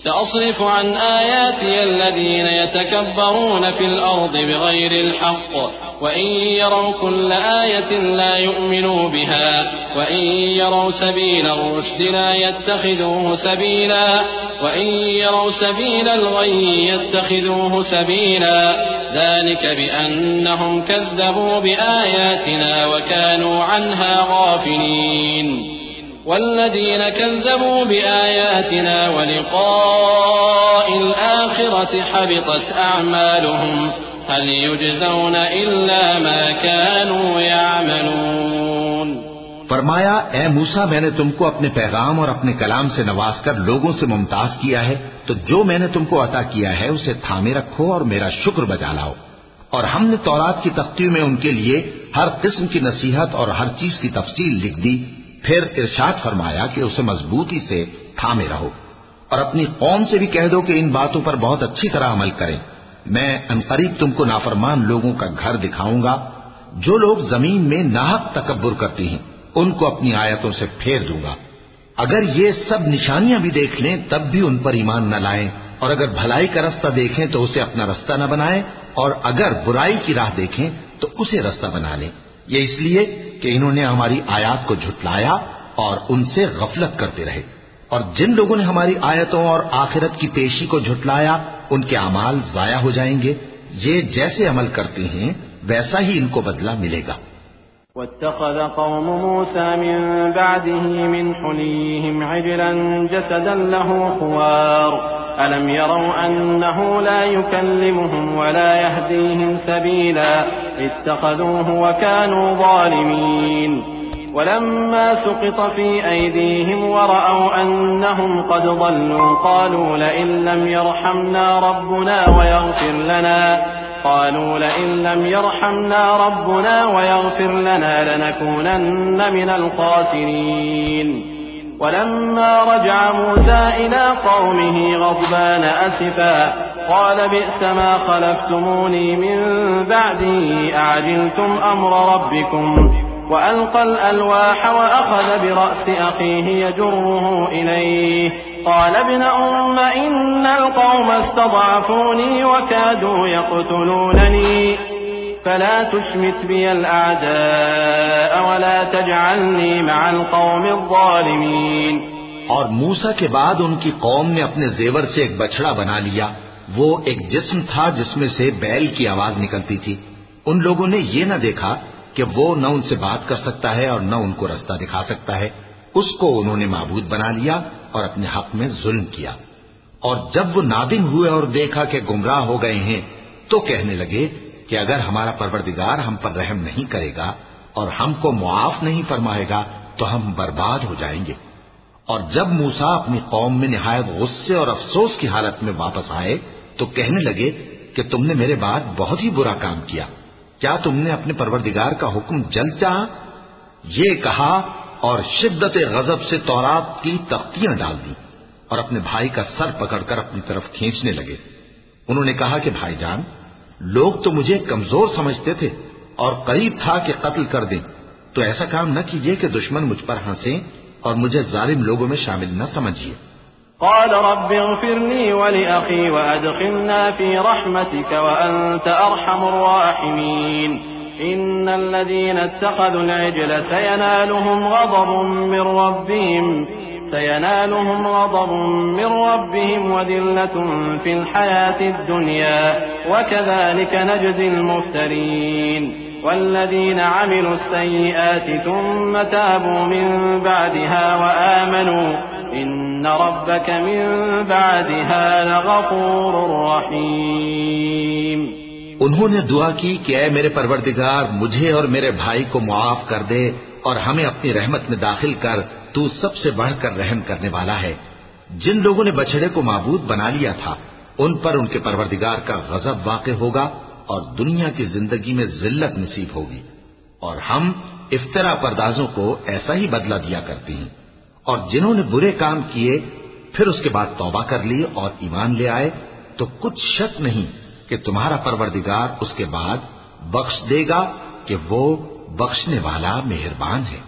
سأصرف عن آياتي الذين يتكبرون في الأرض بغير الحق وإن يروا كل آية لا يؤمنوا بها وإن يروا سبيل الرشد لا يتخذوه سبيلا وإن يروا سبيل الغي يتخذوه سبيلا ذلك بأنهم كذبوا بآياتنا وكانوا عنها غافلين والذين كذبوا بآياتنا ولقاء الآخرة حبطت أعمالهم هل يجزون إلا ما كانوا يعملون। फरमाया, ए मूसा, मैंने तुमको अपने पैगाम और अपने कलाम से नवाजकर लोगों से मुमताज किया है, तो जो मैंने तुमको अता किया है उसे थामे रखो और मेरा शुक्र बजा लाओ। और हमने तौरात की तख्तियों में उनके लिए हर किस्म की नसीहत और हर चीज की तफसील लिख दी। फिर इरशाद फरमाया कि उसे मजबूती से थामे रहो और अपनी कौम से भी कह दो कि इन बातों पर बहुत अच्छी तरह अमल करें। मैं अनकरीब तुमको नाफरमान लोगों का घर दिखाऊंगा। जो लोग जमीन में नाहक तकब्बुर करती हैं उनको अपनी आयतों से फेर दूंगा। अगर ये सब निशानियां भी देख लें तब भी उन पर ईमान न लाएं, और अगर भलाई का रास्ता देखें तो उसे अपना रास्ता न बनाएं, और अगर बुराई की राह देखें तो उसे रास्ता बना लें। ये इसलिए कि इन्होंने हमारी आयत को झुटलाया और उनसे गफलत करते रहे। और जिन लोगों ने हमारी आयतों और आखिरत की पेशी को झुटलाया उनके अमाल जाया हो जाएंगे। ये जैसे अमल करते हैं वैसा ही इनको बदला मिलेगा। واتخذ قوم موسى من بعده من حليهم عجلا جسدا له خوار ألم يروا أنه لا يكلمهم ولا يهديهم سبيلا اتخذوه وكانوا ظالمين ولما سقط في أيديهم ورأوا أنهم قد ضلوا قالوا لئن لم يرحمنا ربنا ويغفر لنا لنكونن من الخاسرين ولما رجع موسى إلى قومه غضبان أسفا قال بئس ما خلفتموني من بعدي أعجلتم أمر ربكم وألقى الألواح وأخذ برأس أخيه يجره إليه قال ابن أم إن القوم استضعفوني وكادوا يقتلونني فلا تشمت بي الأعداء ولا تجعلني مع القوم الظالمين. और मूसा के बाद उनकी कौम ने अपने जेवर से एक बछड़ा बना लिया। वो एक जिस्म था जिसमें से बैल की आवाज निकलती थी। उन लोगों ने ये न देखा कि वो न उनसे बात कर सकता है और न उनको रास्ता दिखा सकता है। उसको उन्होंने माबूद बना लिया और अपने हक में जुल्म किया। और जब वो नादिम हुए और देखा कि गुमराह हो गए हैं तो कहने लगे कि अगर हमारा परवरदिगार हम पर रहम नहीं करेगा और हमको मुआफ नहीं फरमाएगा तो हम बर्बाद हो जाएंगे। और जब मूसा अपनी कौम में निहायत गुस्से और अफसोस की हालत में वापस आए तो कहने लगे कि तुमने मेरे बाद बहुत ही बुरा काम किया। क्या तुमने अपने परवरदिगार का हुक्म जल्द चाहा? ये कहा और शिद्दत गजब से तौरात की तख्तियां डाल दी और अपने भाई का सर पकड़कर अपनी तरफ खींचने लगे। उन्होंने कहा कि भाईजान, लोग तो मुझे कमजोर समझते थे और करीब था कि कत्ल कर दें, तो ऐसा काम न कीजिए कि दुश्मन मुझ पर हंसे और मुझे जालिम लोगों में शामिल न समझिए। قال رب اغفر لي ولأخي وأدخلنا في رحمتك وأنت أرحم الراحمين إن الذين اتخذوا العجل سينالهم غضب من ربهم وذلة في الحياة الدنيا وكذلك نجزي المفترين والذين عملوا السيئات ثم تابوا من بعدها وآمنوا إن ربك من بعدها لغفور रहीम। उन्होंने दुआ की कि ऐ मेरे परवरदिगार, मुझे और मेरे भाई को मुआफ कर दे और हमें अपनी रहमत में दाखिल कर, तू सबसे बढ़कर रहम करने वाला है। जिन लोगों ने बछड़े को माबूद बना लिया था उन पर उनके परवरदिगार का गजब वाक़ होगा और दुनिया की जिंदगी में जिल्लत नसीब होगी। और हम इफ्तरा परदाजों को ऐसा ही बदला दिया करते हैं। और जिन्होंने बुरे काम किए फिर उसके बाद तौबा कर ली और ईमान ले आए तो कुछ शक नहीं कि तुम्हारा परवरदिगार उसके बाद बख्श देगा कि वो बख्शने वाला मेहरबान है।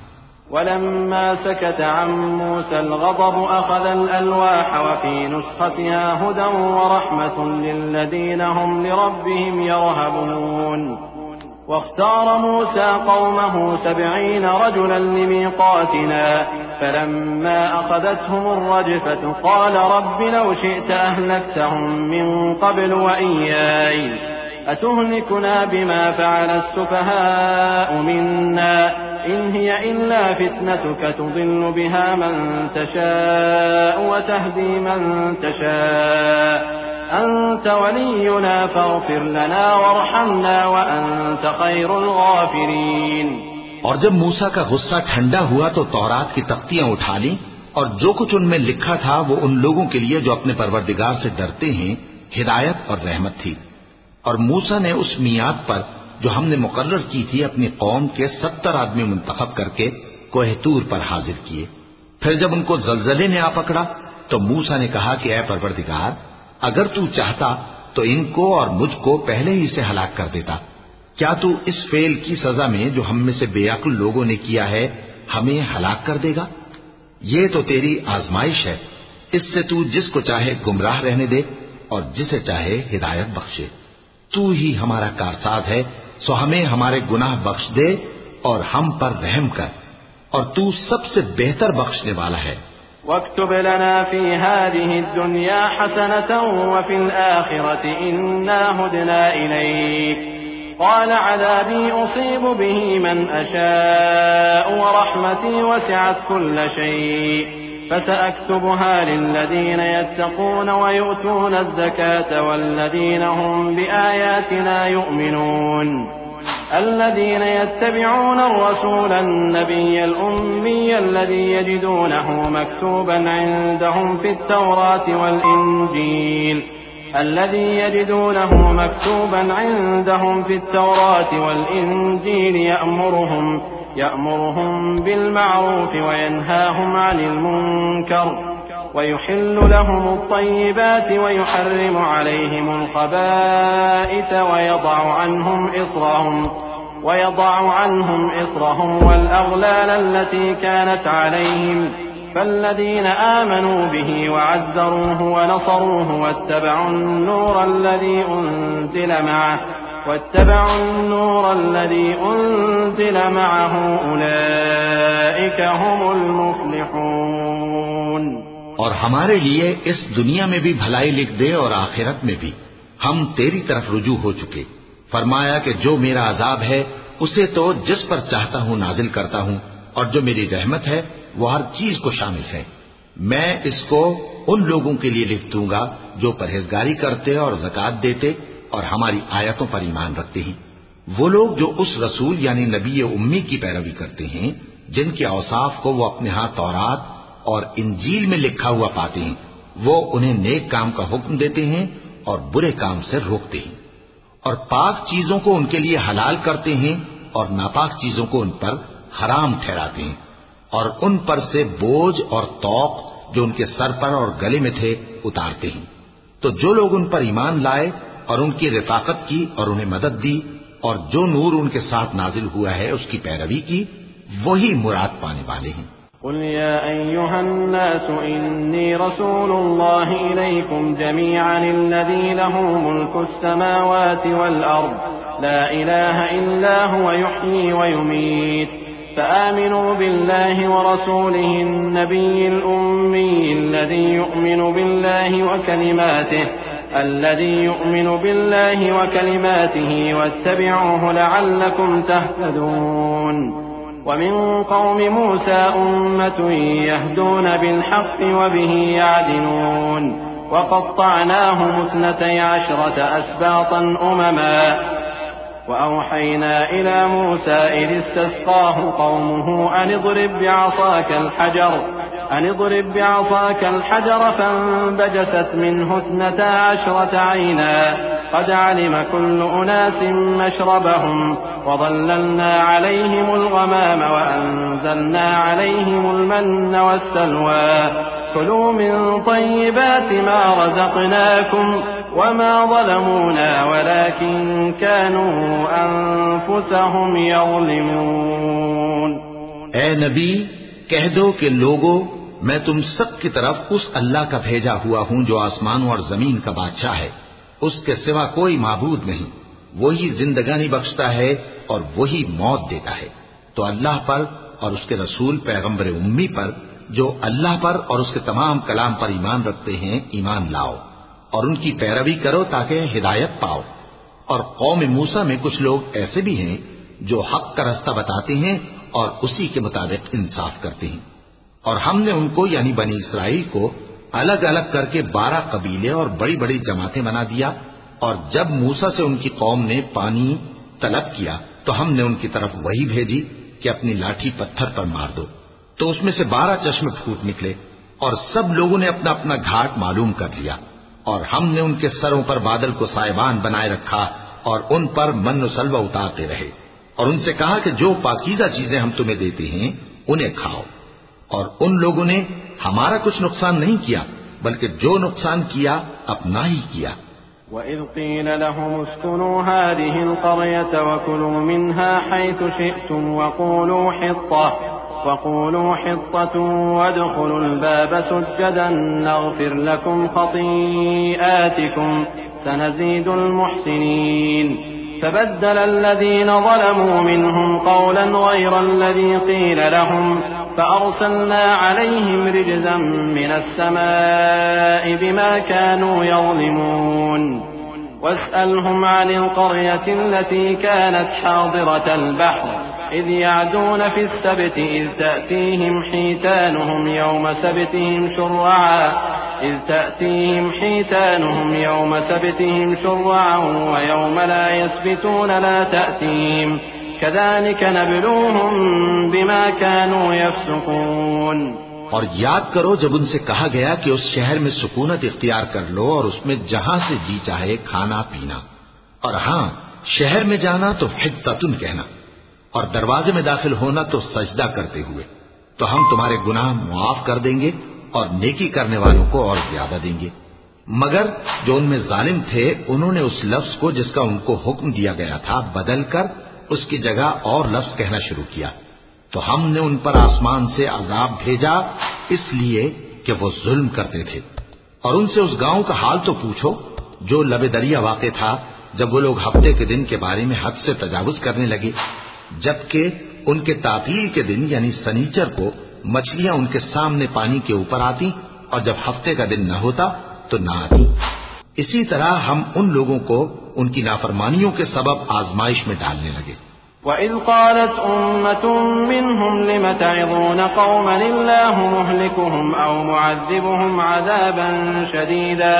वलम्मा सकत अन मूसा अल-गज़ब अख़ज़ अल-अल्वाह वफ़ी नुस्ख़तिहा हुदन व रहमतुन लिल्लज़ीना हुम लिरब्बिहिम यरहबून واختار موسى قومه 70 رجلا لميقاتنا فلما أخذتهم الرجفة قال رب لو شئت أهلكتهم من قبل وإياي أتهلكنا بما فعل السفهاء منا إن هي إلا فتنتك تضل بها من تشاء وتهدي من تشاء أنت ولينا فاغفر لنا وارحمنا وأنت خير الغافرين। और जब मूसा का गुस्सा ठंडा हुआ तो तौरात की तख्तियां उठा ली और जो कुछ उनमें लिखा था वो उन लोगों के लिए जो अपने परवरदिगार से डरते हैं हिदायत और रहमत थी। और मूसा ने उस मियाद पर जो हमने मुकर्रर की थी अपनी कौम के 70 आदमी मुंतखब करके कोहतूर पर हाजिर किए। फिर जब उनको जलजले ने आ पकड़ा तो मूसा ने कहा कि ऐ परवरदिगार, अगर तू चाहता तो इनको और मुझको पहले ही से हलाक कर देता। क्या तू इस फेल की सजा में जो हम में से बेअक्ल लोगों ने किया है हमें हलाक कर देगा? ये तो तेरी आजमाइश है। इससे तू जिसको चाहे गुमराह रहने दे और जिसे चाहे हिदायत बख्शे। तू ही हमारा कारसाज है, सो हमें हमारे गुनाह बख्श दे और हम पर रहम कर, और तू सबसे बेहतर बख्शने वाला है। واكتب لنا في هذه الدنيا حسنة وفي الآخرة إنا هدنا إليك قال عذابي أصيب به من أشاء ورحمتي وسعت كل شيء فسأكتبها للذين يتقون ويؤتون الزكاة والذين هم بآياتنا يؤمنون الذين يتبعون الرسول النبي الأمي الذي يجدونه مكتوبا عندهم في التوراة والإنجيل يأمرهم بالمعروف وينهاهم عن المنكر ويحل لهم الطيبات ويحرم عليهم الخبائث ويضع عنهم إصرهم والأغلال التي كانت عليهم فالذين آمنوا به وعزروه ونصروه واتبعوا النور الذي أنزل معه أولئك هم المفلحون. और हमारे लिए इस दुनिया में भी भलाई लिख दे और आखिरत में भी हम तेरी तरफ रुजू हो चुके। फरमाया कि जो मेरा अजाब है उसे तो जिस पर चाहता हूँ नाजिल करता हूँ, और जो मेरी रहमत है वो हर चीज को शामिल है। मैं इसको उन लोगों के लिए लिख दूंगा जो परहेजगारी करते और ज़कात देते और हमारी आयतों पर ईमान रखते हैं। वो लोग जो उस रसूल यानी नबी उम्मी की पैरवी करते हैं जिनके औसाफ को वो अपने हाथ तौरात और इंजील में लिखा हुआ पाते हैं, वो उन्हें नेक काम का हुक्म देते हैं और बुरे काम से रोकते हैं, और पाक चीजों को उनके लिए हलाल करते हैं और नापाक चीजों को उन पर हराम ठहराते हैं, और उन पर से बोझ और तौक जो उनके सर पर और गले में थे उतारते हैं। तो जो लोग उन पर ईमान लाए और उनकी रिफाकत की और उन्हें मदद दी और जो नूर उनके साथ नाजिल हुआ है उसकी पैरवी की, वही मुराद पाने वाले हैं। قل يا أيها الناس إني رسول الله إليكم جميعا الذي له ملك السماوات والأرض لا إله إلا هو يحيي ويميت فآمنوا بالله ورسوله النبي الأمي الذي يؤمن بالله وكلماته واتبعوه لعلكم تهتدون. ومن قوم موسى أمة يهدون بالحق وبه يعدلون وقطعناهم 12 أسباطا أمما وأوحينا إلى موسى إذ استسقاه قومه أن اضرب بعصاك الحجر فانبجست منه 12 عينا قد علم كل أناس مشربهم وظللنا عليهم الغمام وأنزلنا عليهم المن والسلوى كلوا من طيبات ما رزقناكم وما ظلمونا ولكن كانوا أنفسهم يظلمون. ऐ नबी कह दो कि लोगों, मैं तुम सब की तरफ उस अल्लाह का भेजा हुआ हूँ जो आसमानों और जमीन का बादशाह है। उसके सिवा कोई माबूद नहीं। वही जिंदगानी बख्शता है और वही मौत देता है। तो अल्लाह पर और उसके रसूल पैगंबर उम्मी पर जो अल्लाह पर और उसके तमाम कलाम पर ईमान रखते हैं ईमान लाओ और उनकी पैरवी करो ताकि हिदायत पाओ। और कौम मूसा में कुछ लोग ऐसे भी हैं जो हक का रास्ता बताते हैं और उसी के मुताबिक इंसाफ करते हैं। और हमने उनको यानी बनी इसराइल को अलग अलग करके 12 कबीले और बड़ी बड़ी जमातें बना दिया। और जब मूसा से उनकी कौम ने पानी तलब किया तो हमने उनकी तरफ वही भेजी कि अपनी लाठी पत्थर पर मार दो, तो उसमें से 12 चश्मे फूट निकले और सब लोगों ने अपना अपना घाट मालूम कर लिया। और हमने उनके सरों पर बादल को साइबान बनाए रखा और उन पर मन व सलवा उतारते रहे और उनसे कहा कि जो पाकीज़ा चीजें हम तुम्हें देते हैं उन्हें खाओ। और उन लोगों ने हमारा कुछ नुकसान नहीं किया बल्कि जो नुकसान किया अपना ही किया। وَإِذْ قِيلَ لَهُمُ اسْكُنُوا هَٰذِهِ الْقَرْيَةَ وَكُلُوا مِنْهَا حَيْثُ شِئْتُمْ وَقُولُوا حِطَّةٌ وَادْخُلُوا الْبَابَ سُجَّدًا نَغْفِرْ لَكُمْ خَطِيئَاتِكُمْ سَنَزِيدُ الْمُحْسِنِينَ. فبدل الذين ظلموا منهم قولا غير الذي قيل لهم فأرسلنا عليهم رجزا من السماء بما كانوا يظلمون. واسألهم عن القرية التي كانت حاضرة البحر إذ يعدون في السبت إذ تأتيهم حيتانهم يوم سبتهم شرعا ويوم لا يسبتون لا تأتيهم كذلك نبلوهم بما كانوا يفسقون. और याद करो जब उनसे कहा गया कि उस शहर में सुकूनत इख्तियार कर लो और उसमें जहां से जी चाहे खाना पीना, और हां शहर में जाना तो हित्ततुन कहना और दरवाजे में दाखिल होना तो सजदा करते हुए, तो हम तुम्हारे गुनाह मुआफ कर देंगे और नेकी करने वालों को और ज्यादा देंगे। मगर जो उनमें जालिम थे उन्होंने उस लफ्ज को जिसका उनको हुक्म दिया गया था बदलकर उसकी जगह और लफ्ज कहना शुरू किया, तो हमने उन पर आसमान से अजाब भेजा इसलिए कि वो जुल्म करते थे। और उनसे उस गांव का हाल तो पूछो जो लबे दरिया वाक़े था, जब वो लोग हफ्ते के दिन के बारे में हद से तजावुज करने लगे, जबकि उनके तातील के दिन यानी सनीचर को मछलियां उनके सामने पानी के ऊपर आती और जब हफ्ते का दिन न होता तो न आती। इसी तरह हम उन लोगों को उनकी नाफरमानियों के सबब आजमाइश में डालने लगे। वइज़ क़ालत उम्मतुम मिनहुम लिम तइज़ून क़ौमन इल्लाहु मुहलिकुहुम औ मुअज़्ज़िबुहुम अज़ाबन शदीदा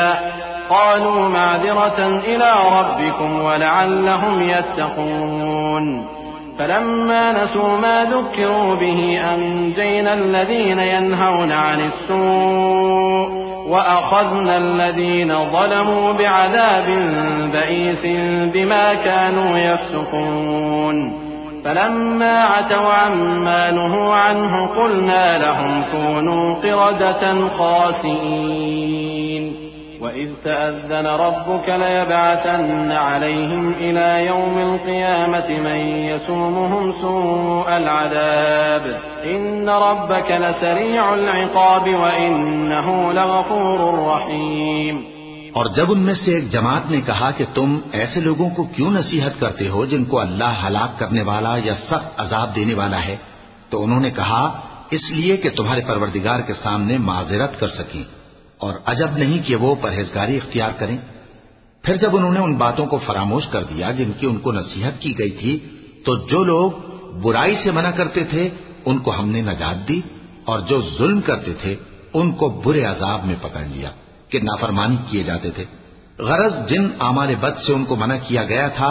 क़ालू मअज़िरतन इला रब्बिकुम वलअल्लहुम यत्तक़ून फलम्मा नसू मा ज़ुक्किरू बिही अंजयना अल्लज़ीन यन्हौना अनिस्सूअ وأخذنا الذين ظلموا بعذاب بئيس بما كانوا يفسقون فلما عتوا عما نهوا عنه قلنا لهم كونوا قردة خاسئين وإذ تأذن ربك ليبعثن عليهم إلى يوم القيامة من يسومهم سوء العذاب إن ربك لسريع العقاب وإنه لغفور رحيم। और जब उनमें से एक जमात ने कहा कि तुम ऐसे लोगों को क्यों नसीहत करते हो जिनको अल्लाह हलाक करने वाला या सख्त अजाब देने वाला है, तो उन्होंने कहा इसलिए कि तुम्हारे परवरदिगार के सामने माजिरत कर सकें और अजब नहीं कि वो परहेजगारी इख्तियार करें। फिर जब उन्होंने उन बातों को फरामोश कर दिया जिनकी उनको नसीहत की गई थी, तो जो लोग बुराई से मना करते थे उनको हमने नजात दी और जो जुल्म करते थे उनको बुरे अजाब में पकड़ लिया कि नाफरमानी किए जाते थे। गरज जिन आमाल बद से उनको मना किया गया था,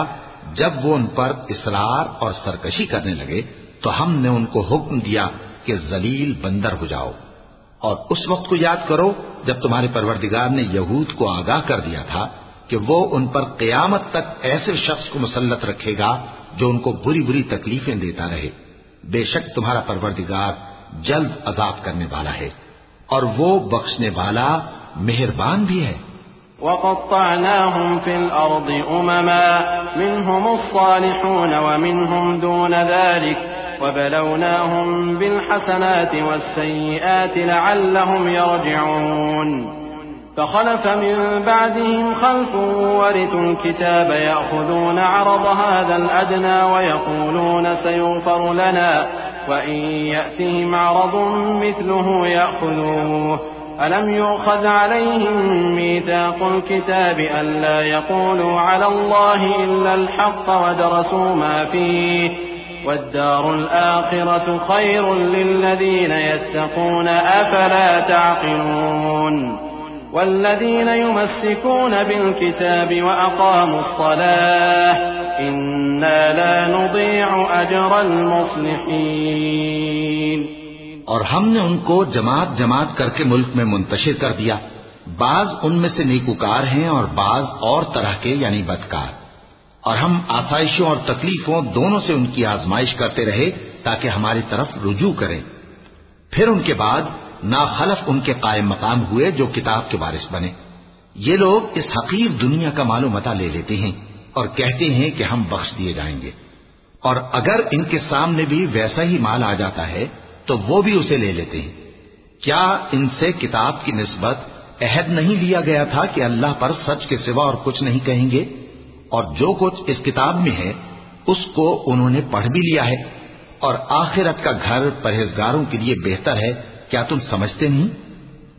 जब वो उन पर इसरार और सरकशी करने लगे तो हमने उनको हुक्म दिया कि जलील बंदर हो जाओ। और उस वक्त को याद करो जब तुम्हारे परवरदिगार ने यहूद को आगाह कर दिया था कि वो उन पर क़यामत तक ऐसे शख्स को मुसल्लत रखेगा जो उनको बुरी बुरी तकलीफें देता रहे। बेशक तुम्हारा परवरदिगार जल्द अजाब करने वाला है और वो बख्शने वाला मेहरबान भी है। वक़त्तअनाहुम फिल अर्दि उममा मिनहुमुस्सालिहून व मिनहुम दून ज़ालिक वबलवनाहुम बिलहसनाति वस्सय्यिआति लअल्लहुम यरजिऊन फखलफ मिन बअदिहिम खल्फुन वरिथुल किताब यअखुज़ून अरज़ हाज़ल अदना वयक़ूलून सयुग़फ़रु लना वइन यअतिहिम अरज़ुन मिस्लुहु यअखुज़ूहु अलम युअख़ज़ अलैहिम मीसाक़ुल किताबि अल्ला यक़ूलू अला अल्लाहि इल्लल हक़्क़ वदरसू मा फ़ीहि वद्दारुल आख़िरतु ख़ैरुल लिल्लज़ीन यत्तक़ून अफ़ला तअक़िलून वल्लज़ीन युमस्सिकून बिलकिताबि वअक़ामुस्सलाह इन्ना ला नुज़ीअु अजरल मुस्लिहीन। और हमने उनको जमात जमात करके मुल्क में मुंतशिर कर दिया। बाज उनमें से नेकुकार हैं और बाज और तरह के यानी बदकार। और हम आसाइशों और तकलीफों दोनों से उनकी आजमाइश करते रहे ताकि हमारी तरफ रुजू करें। फिर उनके बाद नाखलफ उनके कायम मकाम हुए जो किताब के वारिस बने। ये लोग इस हकीर दुनिया का मालो मता ले लेते हैं और कहते हैं कि हम बख्श दिए जाएंगे, और अगर इनके सामने भी वैसा ही माल आ जाता है तो वो भी उसे ले लेते हैं। क्या इनसे किताब की निस्बत अहद नहीं लिया गया था कि अल्लाह पर सच के सिवा और कुछ नहीं कहेंगे? और जो कुछ इस किताब में है उसको उन्होंने पढ़ भी लिया है, और आखिरत का घर परहेजगारों के लिए बेहतर है। क्या तुम समझते नहीं?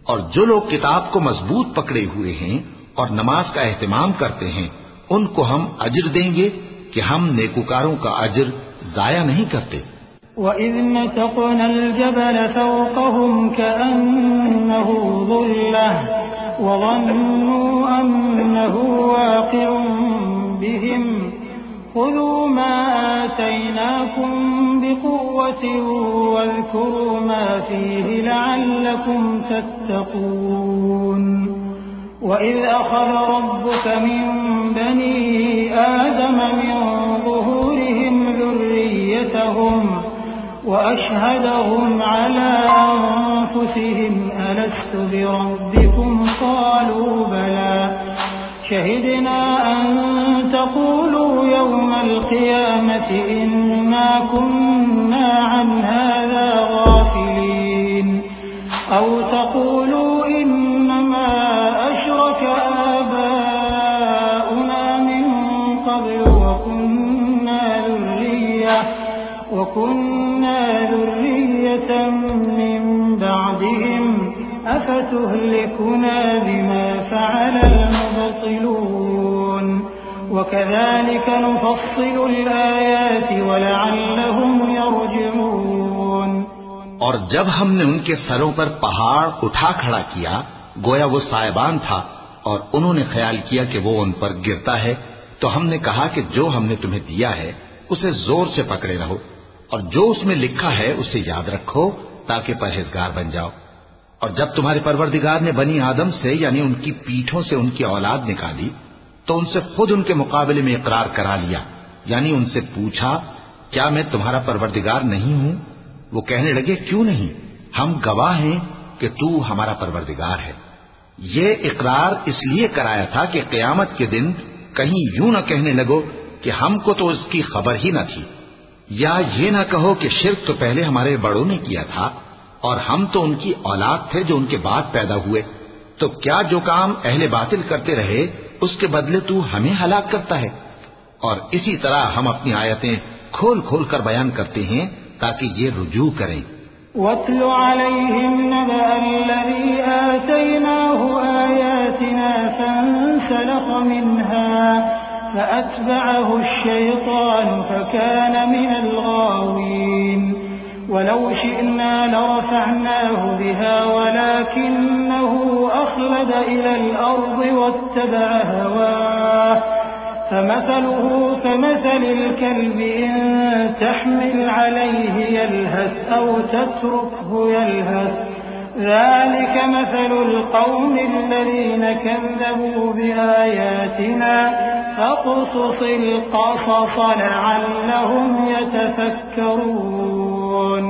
और जो लोग किताब को मजबूत पकड़े हुए हैं और नमाज का एहतमाम करते हैं उनको हम अजर देंगे कि हम नेकुकारों का अजर जाया नहीं करते। वइज़ नतक़नल जबल फ़ौक़हुम कअन्नहु ज़ुल्लह वज़न्नू अन्नहु वाक़िउन बिहिम ख़ुज़ू मा आतैनाकुम बिक़ुव्वतिन वज़्कुरू मा फ़ीहि लअल्लकुम तत्तक़ून। वइज़ अख़ज़ रब्बुक मिन बनी आदम मिन ज़ुहूरिहिम ذُرِّيَّتَهُمْ وأشهدهم على أنفسهم अलस्तु बिरब्बिकुम क़ालू बला शहिदना अन तक़ूलू यौमल क़ियामति इन्ना कुन्ना अन हाज़ा गाफ़िलीन औ तक़ूलू इन्नमा अशरक आबाउना मिन क़ब्ल वकुन्ना ज़ुर्रिय्यतन मिन बअदिहिम अफतुहलिकुना बिमा फ़अलल मुब्तिलून वकज़ालिक नुफ़स्सिलुल आयाति वलअल्लहुम यरजिऊन। और जब हमने उनके सरों पर पहाड़ उठा खड़ा किया, गोया वो सायबान था, और उन्होंने ख्याल किया कि वो उन पर गिरता है, तो हमने कहा कि जो हमने तुम्हें दिया है उसे जोर से पकड़े रहो, और जो उसमें लिखा है उसे याद रखो ताकि परहेजगार बन जाओ। और जब तुम्हारे परवरदिगार ने बनी आदम से यानी उनकी पीठों से उनकी औलाद निकाली, तो उनसे खुद उनके मुकाबले में इकरार करा लिया, यानी उनसे पूछा, क्या मैं तुम्हारा परवरदिगार नहीं हूं? वो कहने लगे, क्यों नहीं, हम गवाह हैं कि तू हमारा परवरदिगार है। ये इकरार इसलिए कराया था कि क़यामत के दिन कहीं यूं न कहने लगो कि हमको तो इसकी खबर ही न थी, या ये ना कहो कि शिर्क तो पहले हमारे बड़ों ने किया था और हम तो उनकी औलाद थे जो उनके बाद पैदा हुए। तो क्या जो काम अहले बातिल करते रहे उसके बदले तू हमें हलाक करता है? और इसी तरह हम अपनी आयतें खोल खोल कर बयान करते हैं ताकि ये रुजू करें। वत्लु अलैहिम नबअल्लज़ी आतैनाहु आयातिना फंसलख़ मिन्हा فأتبعه الشيطان فكان من الغاوين ولو شئنا لرفعناه بها ولكنه أخلد إلى الأرض واتبع هواه فمثله كمثل الكلب إن تحمل عليه يلهث أو تتركه يلهث ذلك مثل القوم الذين كذبوا بآياتنا فاقصص القصص لعلهم يتفكرون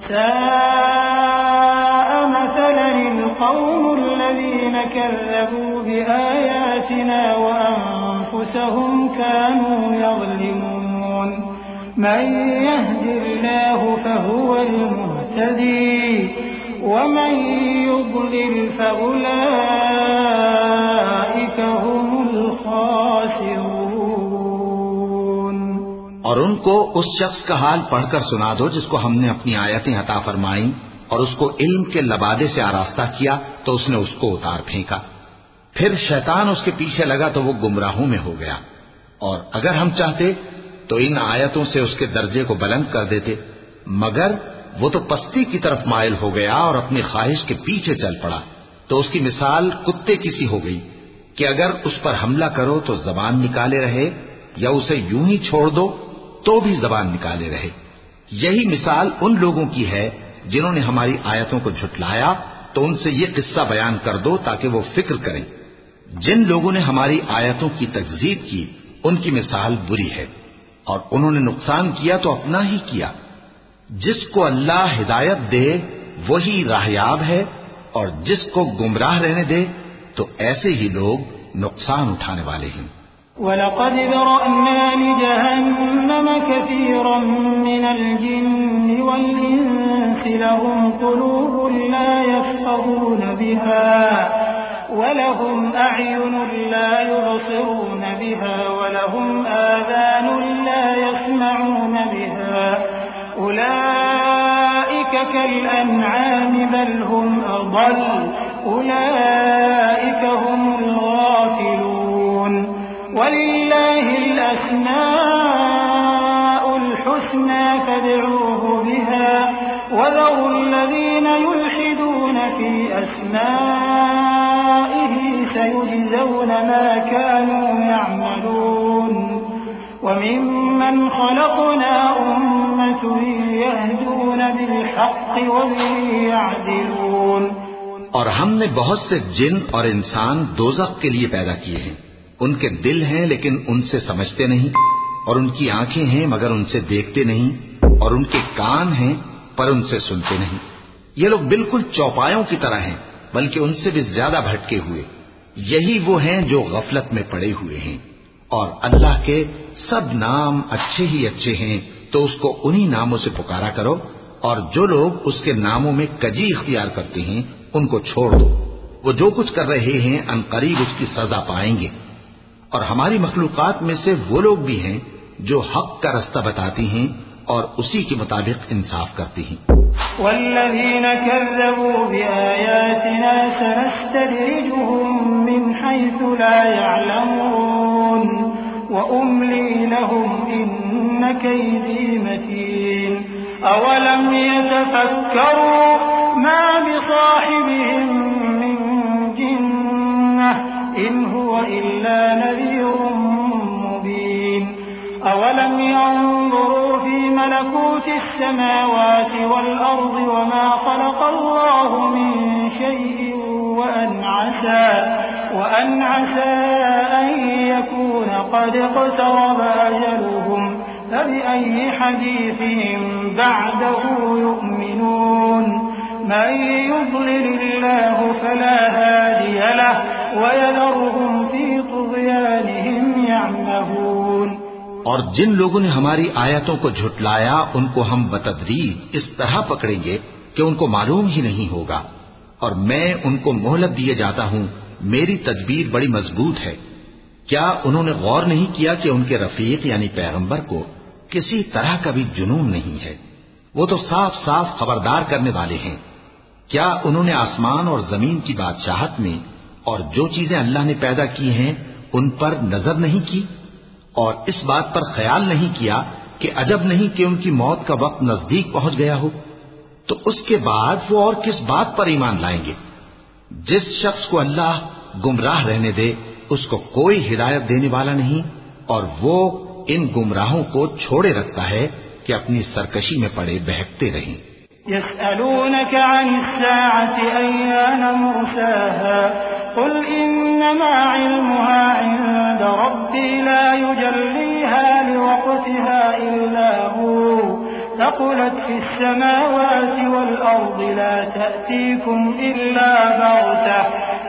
ساء مثلا القوم الذين كذبوا بآياتنا وأنفسهم كانوا يظلمون من يهد الله فهو المهتدي ومن يضلل فأولئك هم الخاسرون। और उनको उस शख्स का हाल पढ़कर सुना दो जिसको हमने अपनी आयतें अता फरमाई और उसको इल्म के लबादे से आरास्ता किया तो उसने उसको उतार फेंका। फिर शैतान उसके पीछे लगा तो वो गुमराहों में हो गया। और अगर हम चाहते तो इन आयतों से उसके दर्जे को बुलंद कर देते, मगर वो तो पस्ती की तरफ माइल हो गया और अपनी ख्वाहिश के पीछे चल पड़ा। तो उसकी मिसाल कुत्ते की सी हो गई कि अगर उस पर हमला करो तो जबान निकाले रहे, या उसे यूं ही छोड़ दो तो भी जबान निकाले रहे। यही मिसाल उन लोगों की है जिन्होंने हमारी आयतों को झुटलाया, तो उनसे ये किस्सा बयान कर दो ताकि वो फिक्र करें। जिन लोगों ने हमारी आयतों की तकजीब की उनकी मिसाल बुरी है, और उन्होंने नुकसान किया तो अपना ही किया। जिसको अल्लाह हिदायत दे वही राहयाब है, और जिसको गुमराह रहने दे तो ऐसे ही लोग नुकसान उठाने वाले हैं। वलक़द ज़रअना लिजहन्नम कसीरन मिनल जिन्नि वल इंसि लहुम क़ुलूबुन ला यफ़क़हून बिहा वलहुम अअयुनुन ला युबसिरून बिहा वलहुम आज़ानुन ला यस्मऊन बिहा उलाइका कल्अनआम बल हुम अضल उलाइका हुमुल गाफ़िलून वलिल्लाहिल अस्माउल हुस्ना फad'ूहु बिहा वज़रुल लज़ीना युल्हिदून फी अस्माइहि सयुजज़ौन मा कानू यअमलून वमिम्मन खलक़ना उम्मतुन यहदून बिलहक़्क़ि वबिहि यअदिलून। और हमने बहुत से जिन और इंसान दोज़ख के लिए पैदा किए हैं। उनके दिल हैं लेकिन उनसे समझते नहीं, और उनकी आंखें हैं मगर उनसे देखते नहीं, और उनके कान हैं पर उनसे सुनते नहीं। ये लोग बिल्कुल चौपायों की तरह हैं, बल्कि उनसे भी ज्यादा भटके हुए। यही वो हैं जो गफलत में पड़े हुए हैं। और अल्लाह के सब नाम अच्छे ही अच्छे हैं, तो उसको उन्हीं नामों से पुकारा करो। और जो लोग उसके नामों में कजी इख्तियार करते हैं उनको छोड़ दो। वो जो कुछ कर रहे हैं अनकरीब उसकी सजा पाएंगे। और हमारी मखलूकात में से वो लोग भी हैं जो हक का रास्ता बताती हैं और उसी के मुताबिक इंसाफ करती हैं। वल्लज़ीन कज़्ज़बू बिआयातिना सनस्तदरिजुहुम मिन हैसु ला यअलमून व उम्ली लहुम इन्न कैदी मतीन अवलम यतफक्करू मा बिसाहिबिहिम मिन जिन्नह इन हुवा इल्ला नज़ीरुम मुबीन अवलम यंज़ुरू फी मलकूति अस्समावाति वल अर्ज़ि वमा खलक़ल्लाहु मिन शैइन वअन असा अन यकून क़द इक़्तरब अजलुहुम फबिअय्यि हदीसिन बअदहु यु'मिनून मन युضलिलिल्लाहु फला हादिय लहु वयदरुहुम फी तुग़यानिहिम यअमहून। और जिन लोगों ने हमारी आयतों को झुटलाया उनको हम बतदरीज इस तरह पकड़ेंगे कि उनको मालूम ही नहीं होगा। और मैं उनको मोहलत दिए जाता हूं, मेरी तदबीर बड़ी मजबूत है। क्या उन्होंने गौर नहीं किया कि उनके रफीक यानी पैगंबर को किसी तरह का भी जुनून नहीं है? वो तो साफ साफ खबरदार करने वाले हैं। क्या उन्होंने आसमान और जमीन की बादशाहत में और जो चीजें अल्लाह ने पैदा की हैं उन पर नजर नहीं की और इस बात पर ख्याल नहीं किया कि अजब नहीं कि उनकी मौत का वक्त नजदीक पहुंच गया हो? तो उसके बाद वो और किस बात पर ईमान लाएंगे? जिस शख्स को अल्लाह गुमराह रहने दे उसको कोई हिदायत देने वाला नहीं, और वो इन गुमराहों को छोड़े रखता है कि अपनी सरकशी में पड़े बहकते रहें। यस्अलूनक अनिस्साअति अय्यान मुर्साहा कुल इन्नमा इल्मुहा इंद रब्बी ला युजल्लीहा लिवक़्तिहा इल्ला हू ثقلت في السماوات والأرض لا تأتيكم إلا بغتة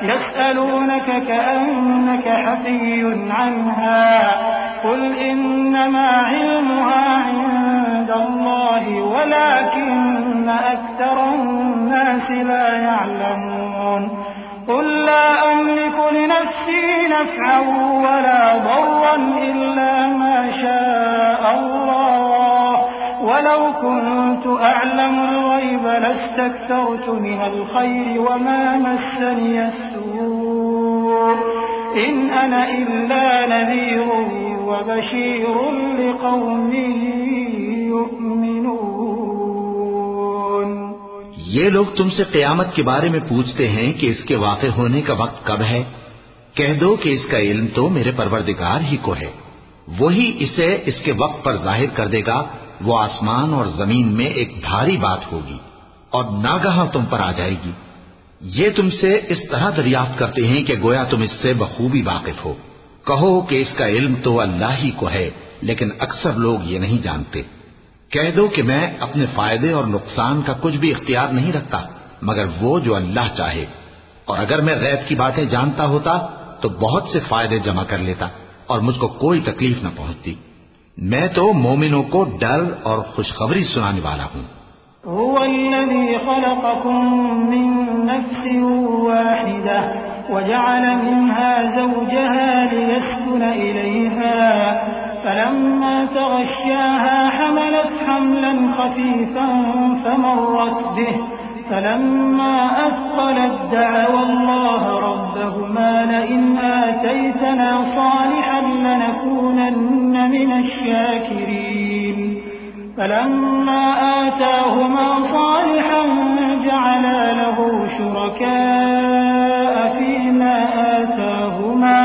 يسألونك كأنك حفي عنها قل إنما علمها عند الله ولكن أكثر الناس لا يعلمون قل لا أملك لنفسي نفعا ولا ضرا إلا ما شاء الله ولو كنت أعلم الغيب لاستكثرت من الخير وما مسني السوء إن أنا إلا نذير وبشير لقوم يؤمنون। ये लोग तुमसे क़यामत के बारे में पूछते हैं कि इसके वाक़े होने का वक्त कब है। कह दो कि इसका इल्म तो मेरे परवरदिगार ही को है, वही इसे इसके वक्त पर जाहिर कर देगा। वो आसमान और जमीन में एक भारी बात होगी और नागहां तुम पर आ जाएगी। ये तुमसे इस तरह दरियाफ्त करते हैं कि गोया तुम इससे बखूबी वाकिफ हो। कहो कि इसका इल्म तो अल्लाह ही को है, लेकिन अक्सर लोग ये नहीं जानते। कह दो कि मैं अपने फायदे और नुकसान का कुछ भी इख्तियार नहीं रखता मगर वो जो अल्लाह चाहे, और अगर मैं गैब की बातें जानता होता तो बहुत से फायदे जमा कर लेता और मुझको कोई तकलीफ न पहुंचती। मैं तो मोमिनों को डर और खुशखबरी सुनाने वाला हूँ। हुवल्लज़ी खलक़कुम मिन नफ्सिन वाहिदा वजअल मिन्हा ज़ौजहा लियस्कुन इलैहा फलम्मा तग़श्शाहा हमलत हमलन खफ़ीफ़न फमर्रत बिही فلما أثقلت دعوا الله ربهما لئن آتيتنا صالحا لنكونن من الشاكرين فلما آتاهما صالحا جعلا له شركاء فيما آتاهما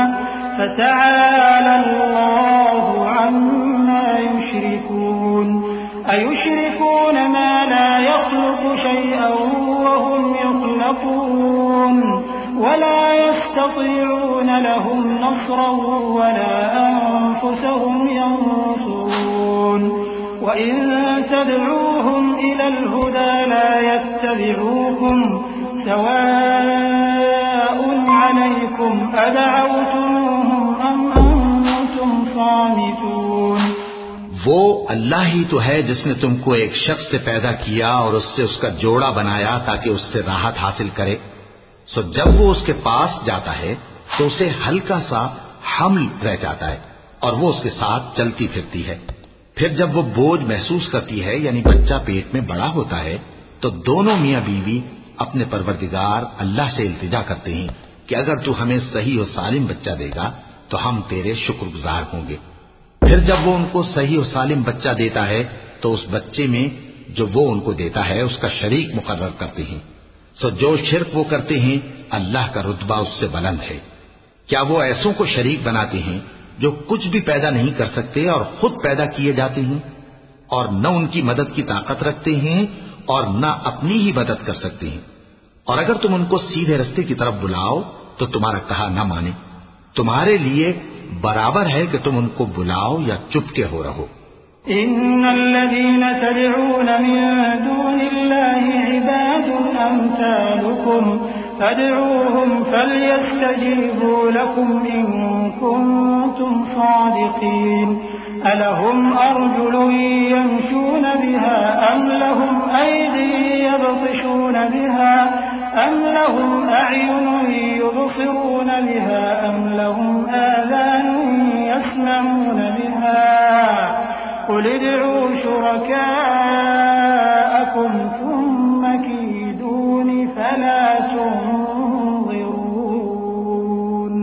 فتعالى الله عما يشركون أيشركون ما لا يخلق شيئا وهم يخلقون ولا يستطيعون لهم نصرا ولا أنفسهم ينصرون वइन तदऊहुम इलल हुदा ला यत्तबिऊकुम सवाउन अलैकुम अदअवतुमूहुम अम अंतुम सामितून। वो अल्लाह ही तो है जिसने तुमको एक शख्स से पैदा किया और उससे उसका जोड़ा बनाया ताकि उससे राहत हासिल करे। सो जब वो उसके पास जाता है तो उसे हल्का सा हमल रह जाता है और वो उसके साथ चलती फिरती है। फिर जब वो बोझ महसूस करती है यानी बच्चा पेट में बड़ा होता है तो दोनों मियां बीवी अपने परवरदिगार अल्लाह से इल्तिजा करते हैं कि अगर तू हमें सही और सालिम बच्चा देगा तो हम तेरे शुक्रगुजार होंगे। फिर जब वो उनको सही और सालिम बच्चा देता है तो उस बच्चे में जो वो उनको देता है उसका शरीक मुकर्रर करते हैं। सो जो शिर्क वो करते हैं अल्लाह का रुतबा उससे बुलंद है। क्या वो ऐसों को शरीक बनाते हैं जो कुछ भी पैदा नहीं कर सकते और खुद पैदा किए जाते हैं और न उनकी मदद की ताकत रखते हैं और न अपनी ही मदद कर सकते हैं। और अगर तुम उनको सीधे रास्ते की तरफ बुलाओ तो तुम्हारा कहा न माने। तुम्हारे लिए बराबर है कि तुम उनको बुलाओ या चुपके हो रहो। इन्नल्लज़ीना तदऊन मिन दूनिल्लाहि इबादुन अम्सालुकुम फदऊहुम फलयस्तजीबू लकुम इन कुंतुम सादिकीन अलहुम अर्जुलुन यमशून बिहा अम लहुम अयदी यबतिशून बिहा अम लहुम अ'युनुन युबसिरून बिहा अम लहुम आज़ानुन यस्मऊन बिहा क़ुल उद'ू शुरकाअकुम थुम्म कीदूनि फला तुनज़िरून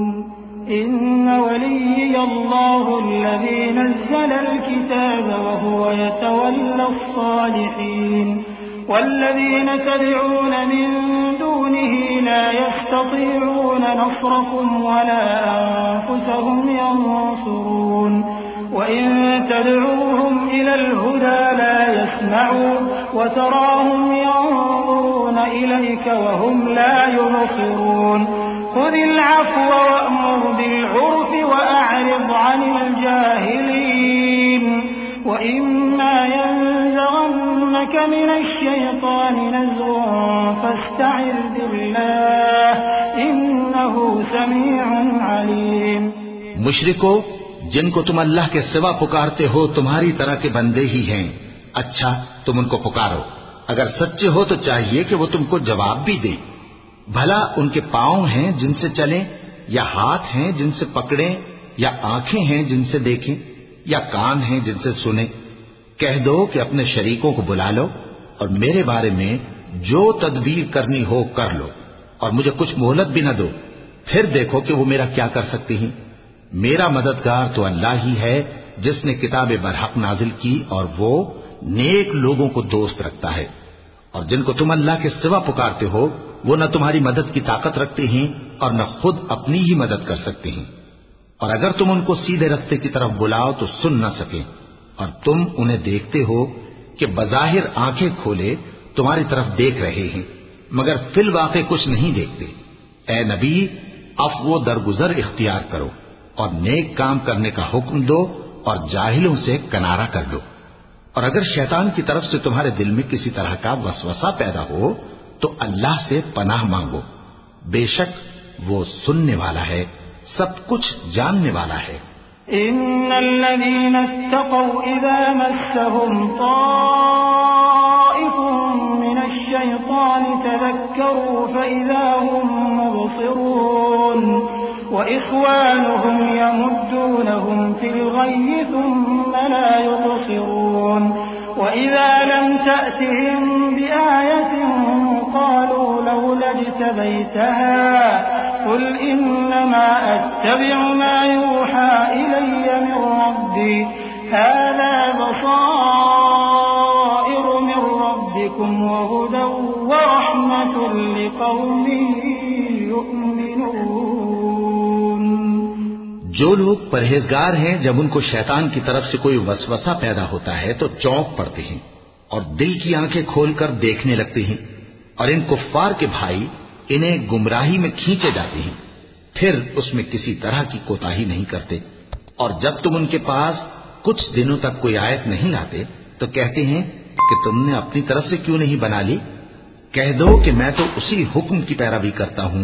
इन्न वलिय्यल्लाहु अल्लज़ी नज़्ज़लल किताब वहुव यतवल्लस-सालिहीन والذين تدعون من دونه لا يستطيعون نصركم ولا أنفسهم ينصرون وإن تدعوهم إلى الهدى لا يسمعوا وتراهم ينظرون إليك وهم لا يبصرون خذ العفو وأمر بالعرف وأعرض عن الجاهلين وإما ينزغنك من الشيطان نزغ فاستعذ بالله إنه سميع عليم। मुशरिको जिनको तुम अल्लाह के सिवा पुकारते हो तुम्हारी तरह के बंदे ही हैं। अच्छा तुम उनको पुकारो, अगर सच्चे हो तो चाहिए कि वो तुमको जवाब भी दे। भला उनके पांव हैं जिनसे चलें या हाथ हैं जिनसे पकड़ें या आंखें हैं जिनसे देखें या कान हैं जिनसे सुने। कह दो कि अपने शरीकों को बुला लो और मेरे बारे में जो तदबीर करनी हो कर लो और मुझे कुछ मोहलत भी न दो, फिर देखो कि वो मेरा क्या कर सकते हैं। मेरा मददगार तो अल्लाह ही है जिसने किताब बरहक नाजिल की और वो नेक लोगों को दोस्त रखता है। और जिनको तुम अल्लाह के सिवा पुकारते हो वो न तुम्हारी मदद की ताकत रखते हैं और न खुद अपनी ही मदद कर सकते हैं। और अगर तुम उनको सीधे रास्ते की तरफ बुलाओ तो सुन न सके और तुम उन्हें देखते हो कि बज़ाहिर आंखें खोले तुम्हारी तरफ देख रहे हैं मगर फिल वाक़े कुछ नहीं देखते। ए नबी अफ़्व दरगुजर इख्तियार करो और नेक काम करने का हुक्म दो और जाहिलों से किनारा कर लो। और अगर शैतान की तरफ से तुम्हारे दिल में किसी तरह का वसवसा पैदा हो तो अल्लाह से पनाह मांगो, बेशक वो सुनने वाला है, सब कुछ जानने वाला है। इन्नल्लज़ीन इत्तक़ौ इज़ा मस्सहुम ताइफ़ुम मिनश्शैतानि तज़क्करू फ़इज़ा हुम मुबसिरून वइख़वानुहुम यमुद्दूनहुम फ़िल ग़य्यि थुम्म ला युबसिरून वइज़ा लम तअतिहिम बिआयतिन क़ालू लौला इज्तबैतहा قل إنما أتبع ما يوحى إلي من ربي هذا بصائر من ربكم وهدى ورحمة لقوم يؤمنون। जो लोग परहेजगार हैं जब उनको शैतान की तरफ से कोई वसवसा पैदा होता है तो चौंक पड़ते हैं और दिल की आंखें खोलकर देखने लगते हैं और इन कुफ्फार के भाई इन्हें गुमराही में खींचे जाते हैं, फिर उसमें किसी तरह की कोताही नहीं करते। और जब तुम उनके पास कुछ दिनों तक कोई आयत नहीं लाते तो कहते हैं कि तुमने अपनी तरफ से क्यों नहीं बना ली। कह दो कि मैं तो उसी हुक्म की पैरवी करता हूं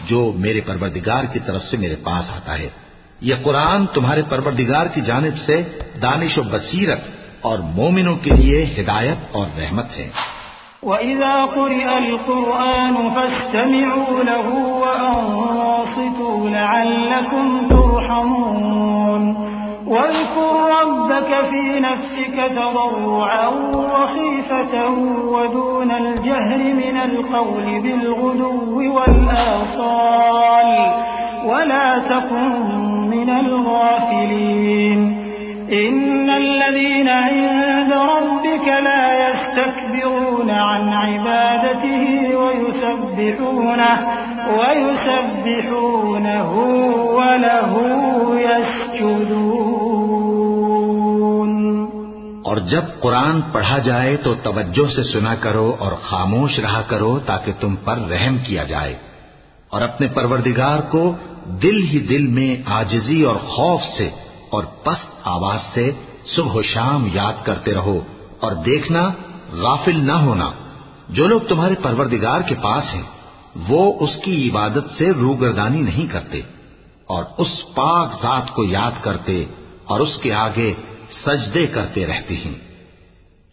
जो मेरे परवरदिगार की तरफ से मेरे पास आता है। यह कुरान तुम्हारे परवरदिगार की जानिब से दानिश और बसीरत और मोमिनों के लिए हिदायत और रहमत है। वइज़ा क़ुरिअल क़ुरआनु फ़स्तमिऊ लहू वअन्सितू लअल्लकुम तुरहमून वज़्कुर रब्बक फ़ी नफ़्सिक तज़र्रुअन वख़ीफ़तन वदूनल जहरि मिनल क़ौलि बिलग़ुदुव्वि वल आसाल वला तकुन मिनल गाफ़िलीन। इन्नल्लज़ीना इन्द रब्बिक ला यस्तकबिरून अन इबादतिही वयुसब्बिहूनहु वलहु यस्जुदून। और जब कुरान पढ़ा जाए तो तवज्जो से सुना करो और खामोश रहा करो ताकि तुम पर रहम किया जाए, और अपने परवरदिगार को दिल ही दिल में आजिजी और खौफ से और पस्त आवाज से सुबह शाम याद करते रहो। और देखना, गाफिल ना होना, जो लोग तुम्हारे परवरदिगार के पास हैं वो उसकी इबादत से रूगर्दानी नहीं करते और उस पाक जात को याद करते और उसके आगे सजदे करते रहते हैं।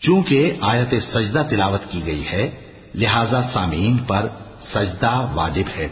चूंकि आयत सजदा तिलावत की गई है, लिहाजा सामीन पर सजदा वाजिब है।